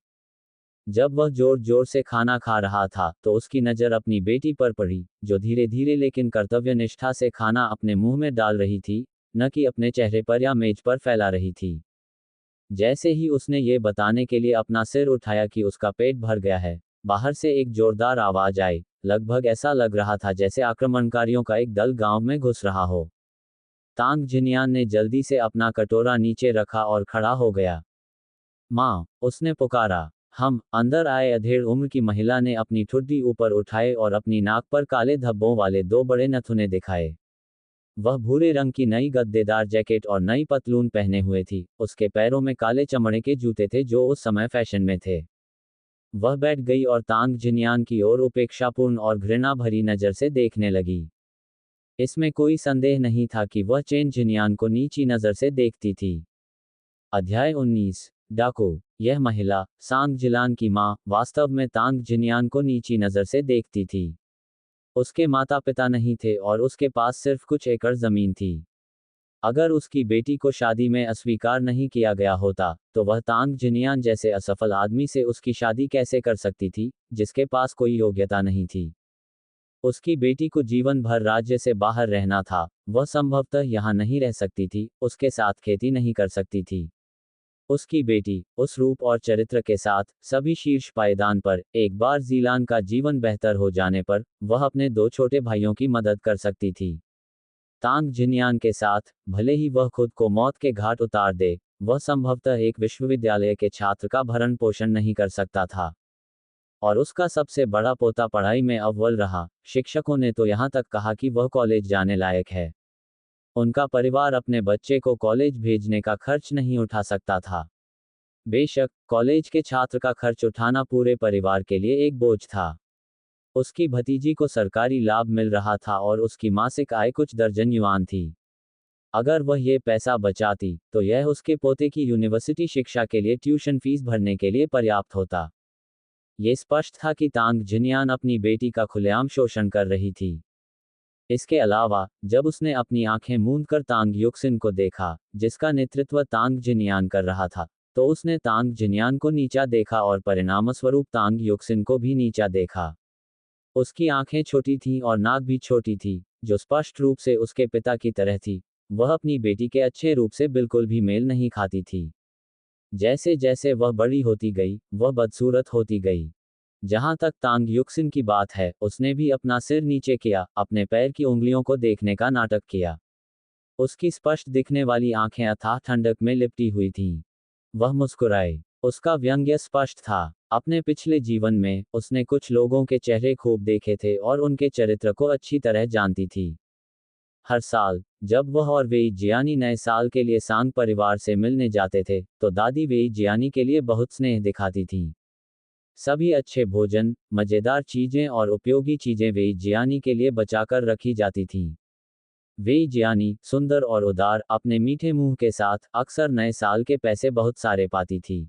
जब वह जोर जोर से खाना खा रहा था, तो उसकी नज़र अपनी बेटी पर पड़ी, जो धीरे धीरे लेकिन कर्तव्य निष्ठा से खाना अपने मुंह में डाल रही थी, न कि अपने चेहरे पर या मेज पर फैला रही थी। जैसे ही उसने ये बताने के लिए अपना सिर उठाया कि उसका पेट भर गया है, बाहर से एक जोरदार आवाज आई। लगभग ऐसा लग रहा था जैसे आक्रमणकारियों का एक दल गांव में घुस रहा हो। तांग जिन्यान ने जल्दी से अपना कटोरा नीचे रखा और खड़ा हो गया। माँ, उसने पुकारा। हम अंदर आए। अधेड़ उम्र की महिला ने अपनी ठुड्डी ऊपर उठाए और अपनी नाक पर काले धब्बों वाले 2 बड़े नथुने दिखाए। वह भूरे रंग की नई गद्देदार जैकेट और नई पतलून पहने हुए थी, उसके पैरों में काले चमड़े के जूते थे जो उस समय फैशन में थे। वह बैठ गई और तांग जिन्यान की ओर उपेक्षापूर्ण और घृणा भरी नजर से देखने लगी। इसमें कोई संदेह नहीं था कि वह चेन जिन्यान को नीची नजर से देखती थी। अध्याय 19, डाकू। यह महिला, सांग जिलान की मां, वास्तव में तांग जिन्यान को नीची नजर से देखती थी। उसके माता पिता नहीं थे और उसके पास सिर्फ कुछ एकड़ जमीन थी। अगर उसकी बेटी को शादी में अस्वीकार नहीं किया गया होता, तो वह तांग जिनियान जैसे असफल आदमी से उसकी शादी कैसे कर सकती थी, जिसके पास कोई योग्यता नहीं थी। उसकी बेटी को जीवन भर राज्य से बाहर रहना था, वह संभवतः यहाँ नहीं रह सकती थी, उसके साथ खेती नहीं कर सकती थी। उसकी बेटी, उस रूप और चरित्र के साथ, सभी शीर्ष पायदान पर, एक बार जीलान का जीवन बेहतर हो जाने पर, वह अपने दो छोटे भाइयों की मदद कर सकती थी। तांग जिनयान के साथ, भले ही वह खुद को मौत के घाट उतार दे, वह संभवतः एक विश्वविद्यालय के छात्र का भरण पोषण नहीं कर सकता था। और उसका सबसे बड़ा पोता पढ़ाई में अव्वल रहा, शिक्षकों ने तो यहाँ तक कहा कि वह कॉलेज जाने लायक है। उनका परिवार अपने बच्चे को कॉलेज भेजने का खर्च नहीं उठा सकता था। बेशक, कॉलेज के छात्र का खर्च उठाना पूरे परिवार के लिए एक बोझ था। उसकी भतीजी को सरकारी लाभ मिल रहा था और उसकी मासिक आय कुछ दर्जन युआन थी। अगर वह ये पैसा बचाती, तो यह उसके पोते की यूनिवर्सिटी शिक्षा के लिए ट्यूशन फीस भरने के लिए पर्याप्त होता। ये स्पष्ट था कि तांग जिनयान अपनी बेटी का खुलेआम शोषण कर रही थी। इसके अलावा, जब उसने अपनी आंखें मूंदकर तांग युक्सिन को देखा, जिसका नेतृत्व तांग जिनयान कर रहा था, तो उसने तांग जिनयान को नीचा देखा और परिणामस्वरूप तांग युक्सिन को भी नीचा देखा। उसकी आंखें छोटी थीं और नाक भी छोटी थी, जो स्पष्ट रूप से उसके पिता की तरह थी। वह अपनी बेटी के अच्छे रूप से बिल्कुल भी मेल नहीं खाती थी। जैसे जैसे वह बड़ी होती गई, वह बदसूरत होती गई। जहां तक तांग युक्सिन की बात है, उसने भी अपना सिर नीचे किया, अपने पैर की उंगलियों को देखने का नाटक किया। उसकी स्पष्ट दिखने वाली आंखें अथाह ठंडक में लिपटी हुई थीं। वह मुस्कुराई। उसका व्यंग्य स्पष्ट था। अपने पिछले जीवन में, उसने कुछ लोगों के चेहरे खूब देखे थे और उनके चरित्र को अच्छी तरह जानती थी। हर साल, जब वह और वेई जियानी नए साल के लिए सांग परिवार से मिलने जाते थे, तो दादी वेई जियानी के लिए बहुत स्नेह दिखाती थीं। सभी अच्छे भोजन, मजेदार चीजें और उपयोगी चीजें वेई जियानी के लिए बचाकर रखी जाती थीं। वेई जियानी, सुंदर और उदार, अपने मीठे मुंह के साथ, अक्सर नए साल के पैसे बहुत सारे पाती थी।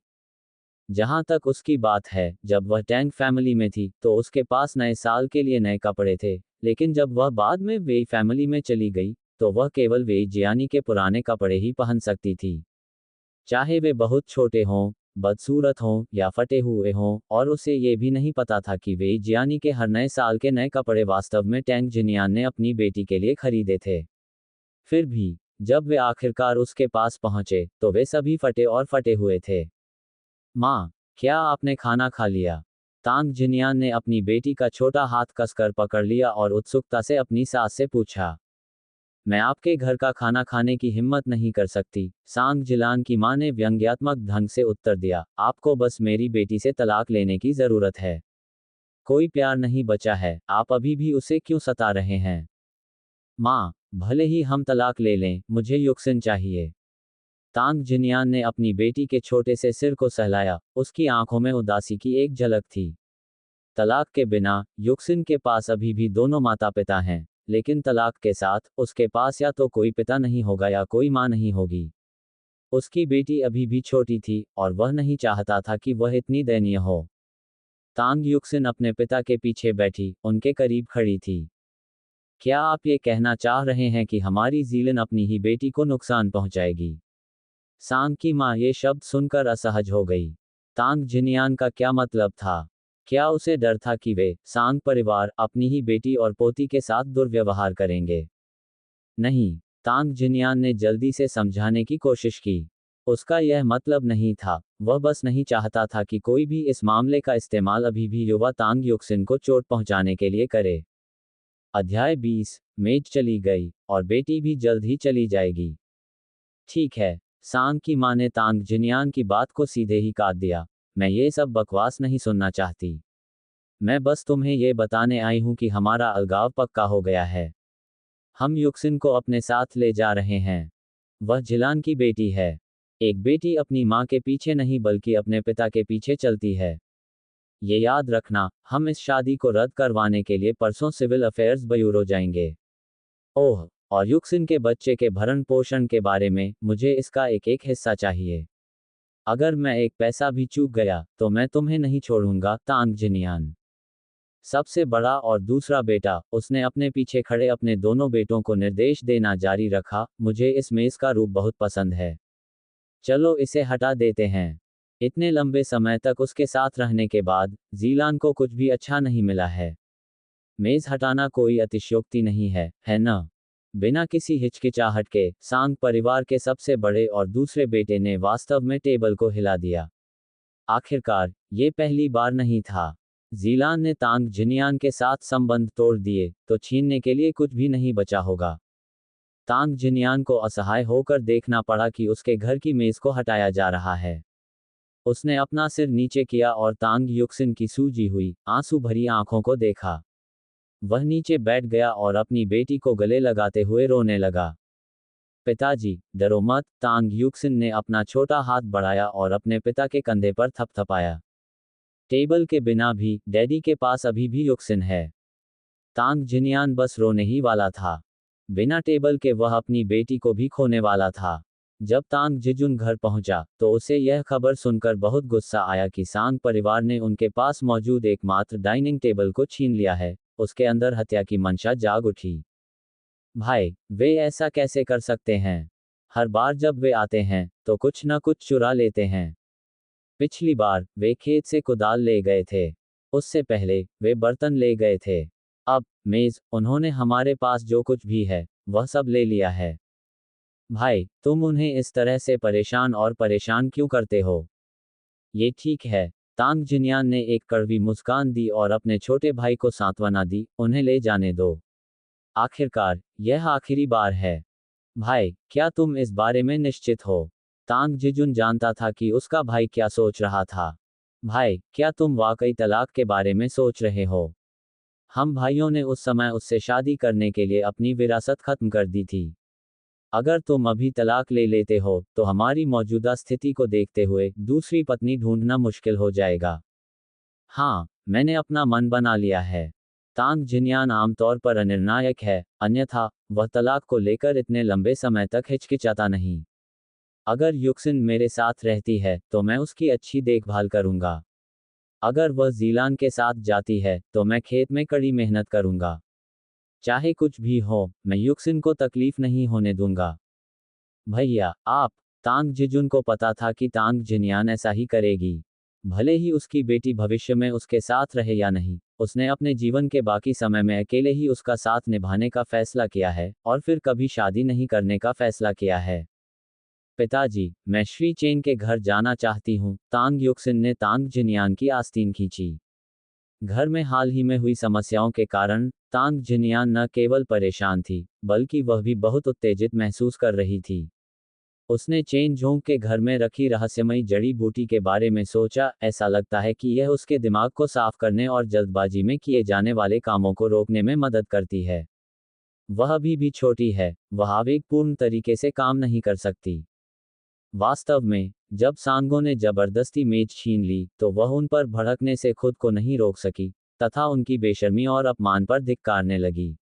जहां तक उसकी बात है, जब वह टैंग फैमिली में थी, तो उसके पास नए साल के लिए नए कपड़े थे, लेकिन जब वह बाद में वेई फैमिली में चली गई, तो वह केवल वेई जियानी के पुराने कपड़े ही पहन सकती थी। चाहे वे बहुत छोटे हों, बदसूरत हों या फटे हुए हों, और उसे ये भी नहीं पता था कि वेई जियानी के हर नए साल के नए कपड़े वास्तव में टैंग जिनियान ने अपनी बेटी के लिए खरीदे थे। फिर भी, जब वे आखिरकार उसके पास पहुंचे, तो वे सभी फटे और फटे हुए थे। माँ, क्या आपने खाना खा लिया? तांग जिनियान ने अपनी बेटी का छोटा हाथ कसकर पकड़ लिया और उत्सुकता से अपनी सास से पूछा। मैं आपके घर का खाना खाने की हिम्मत नहीं कर सकती, सांग जिलान की माँ ने व्यंग्यात्मक ढंग से उत्तर दिया। आपको बस मेरी बेटी से तलाक लेने की जरूरत है। कोई प्यार नहीं बचा है, आप अभी भी उसे क्यों सता रहे हैं? माँ, भले ही हम तलाक ले लें, मुझे युक्सिन चाहिए। तांग जिनियान ने अपनी बेटी के छोटे से सिर को सहलाया, उसकी आंखों में उदासी की एक झलक थी। तलाक के बिना, युक्सिन के पास अभी भी दोनों माता पिता हैं, लेकिन तलाक के साथ, उसके पास या तो कोई पिता नहीं होगा या कोई माँ नहीं होगी। उसकी बेटी अभी भी छोटी थी, और वह नहीं चाहता था कि वह इतनी दयनीय हो। तांग युक्सिन अपने पिता के पीछे बैठी, उनके करीब खड़ी थी। क्या आप ये कहना चाह रहे हैं कि हमारी जीलन अपनी ही बेटी को नुकसान पहुंचाएगी? सांग की माँ ये शब्द सुनकर असहज हो गई। तांग जिनियान का क्या मतलब था? क्या उसे डर था कि वे, सांग परिवार, अपनी ही बेटी और पोती के साथ दुर्व्यवहार करेंगे? नहीं, तांग जिनियान ने जल्दी से समझाने की कोशिश की। उसका यह मतलब नहीं था, वह बस नहीं चाहता था कि कोई भी इस मामले का इस्तेमाल अभी भी युवा तांग युक्सिन को चोट पहुंचाने के लिए करे। अध्याय 20। मेज चली गई, और बेटी भी जल्द ही चली जाएगी। ठीक है, सांग की माँ ने तांग जिनियान की बात को सीधे ही काट दिया। मैं ये सब बकवास नहीं सुनना चाहती। मैं बस तुम्हें ये बताने आई हूं कि हमारा अलगाव पक्का हो गया है। हम युक्सिन को अपने साथ ले जा रहे हैं। वह जिलान की बेटी है। एक बेटी अपनी माँ के पीछे नहीं बल्कि अपने पिता के पीछे चलती है। ये याद रखना, हम इस शादी को रद्द करवाने के लिए परसों सिविल अफेयर्स ब्यूरो जाएंगे। ओह, और युक्सिन के बच्चे के भरण पोषण के बारे में, मुझे इसका एक एक हिस्सा चाहिए। अगर मैं एक पैसा भी चूक गया, तो मैं तुम्हें नहीं छोड़ूंगा, तांग जिनियान। सबसे बड़ा और दूसरा बेटा, उसने अपने पीछे खड़े अपने दोनों बेटों को निर्देश देना जारी रखा, मुझे इस मेज का रूप बहुत पसंद है। चलो इसे हटा देते हैं। इतने लंबे समय तक उसके साथ रहने के बाद, जीलान को कुछ भी अच्छा नहीं मिला है। मेज हटाना कोई अतिशयोक्ति नहीं है, है न? बिना किसी हिचकिचाहट के, सांग परिवार के सबसे बड़े और दूसरे बेटे ने वास्तव में टेबल को हिला दिया। आखिरकार, ये पहली बार नहीं था। जीलान ने तांग जिनियान के साथ संबंध तोड़ दिए, तो छीनने के लिए कुछ भी नहीं बचा होगा। तांग जिनियान को असहाय होकर देखना पड़ा कि उसके घर की मेज को हटाया जा रहा है। उसने अपना सिर नीचे किया और तांग युक्सिन की सूजी हुई, आंसू भरी आंखों को देखा। वह नीचे बैठ गया और अपनी बेटी को गले लगाते हुए रोने लगा। पिताजी, डरो मत, तांग युक्सिन ने अपना छोटा हाथ बढ़ाया और अपने पिता के कंधे पर थपथपाया। टेबल के बिना भी, डैडी के पास अभी भी युक्सिन है। तांग जिनियान बस रोने ही वाला था। बिना टेबल के वह अपनी बेटी को भी खोने वाला था। जब तांग जिजुन घर पहुंचा, तो उसे यह खबर सुनकर बहुत गुस्सा आया कि सांग परिवार ने उनके पास मौजूद एकमात्र डाइनिंग टेबल को छीन लिया है। उसके अंदर हत्या की मंशा जाग उठी। भाई, वे ऐसा कैसे कर सकते हैं? हर बार जब वे आते हैं, तो कुछ न कुछ चुरा लेते हैं। पिछली बार, वे खेत से कुदाल ले गए थे। उससे पहले, वे बर्तन ले गए थे। अब, मेज, उन्होंने हमारे पास जो कुछ भी है, वह सब ले लिया है। भाई, तुम उन्हें इस तरह से परेशान और परेशान क्यों करते हो? ये ठीक है। तांग जिनियान ने एक कड़वी मुस्कान दी और अपने छोटे भाई को सांत्वना दी, उन्हें ले जाने दो। आखिरकार, यह आखिरी बार है। भाई, क्या तुम इस बारे में निश्चित हो? तांग जिजुन जानता था कि उसका भाई क्या सोच रहा था। भाई, क्या तुम वाकई तलाक के बारे में सोच रहे हो? हम भाइयों ने उस समय उससे शादी करने के लिए अपनी विरासत खत्म कर दी थी। अगर तुम अभी तलाक ले लेते हो, तो हमारी मौजूदा स्थिति को देखते हुए दूसरी पत्नी ढूंढना मुश्किल हो जाएगा। हाँ, मैंने अपना मन बना लिया है। तांग जिनियान आमतौर पर अनिर्णायक है, अन्यथा वह तलाक को लेकर इतने लंबे समय तक हिचकिचाता नहीं। अगर युक्सिन मेरे साथ रहती है, तो मैं उसकी अच्छी देखभाल करूंगा। अगर वह जीलान के साथ जाती है, तो मैं खेत में कड़ी मेहनत करूंगा। चाहे कुछ भी हो, मैं युक्सिन को तकलीफ नहीं होने दूंगा। भैया, आप। तांग जिजुन को पता था कि तांग जिनियान ऐसा ही करेगी। भले ही उसकी बेटी भविष्य में उसके साथ रहे या नहीं, उसने अपने जीवन के बाकी समय में अकेले ही उसका साथ निभाने का फैसला किया है, और फिर कभी शादी नहीं करने का फैसला किया है। पिताजी, मैं श्री चेन के घर जाना चाहती हूँ, तांग युक्सिन ने तांग जिनियान की आस्तीन खींची। घर में हाल ही में हुई समस्याओं के कारण, तांग जिनियान न केवल परेशान थी, बल्कि वह भी बहुत उत्तेजित महसूस कर रही थी। उसने चेन जोंग के घर में रखी रहस्यमयी जड़ी बूटी के बारे में सोचा, ऐसा लगता है कि यह उसके दिमाग को साफ करने और जल्दबाजी में किए जाने वाले कामों को रोकने में मदद करती है। वह अभी भी छोटी है, वह आवेगपूर्ण तरीके से काम नहीं कर सकती। वास्तव में, जब सांगों ने जबरदस्ती मेज छीन ली, तो वह उन पर भड़कने से खुद को नहीं रोक सकी, तथा उनकी बेशर्मी और अपमान पर धिक्कारने लगी।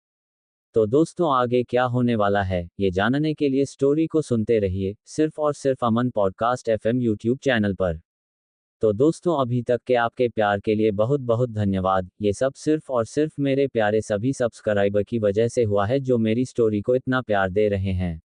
तो दोस्तों, आगे क्या होने वाला है, ये जानने के लिए स्टोरी को सुनते रहिए, सिर्फ और सिर्फ अमन पॉडकास्ट एफएम यूट्यूब चैनल पर। तो दोस्तों, अभी तक के आपके प्यार के लिए बहुत बहुत धन्यवाद। ये सब सिर्फ और सिर्फ मेरे प्यारे सभी सब्सक्राइबर की वजह से हुआ है, जो मेरी स्टोरी को इतना प्यार दे रहे हैं।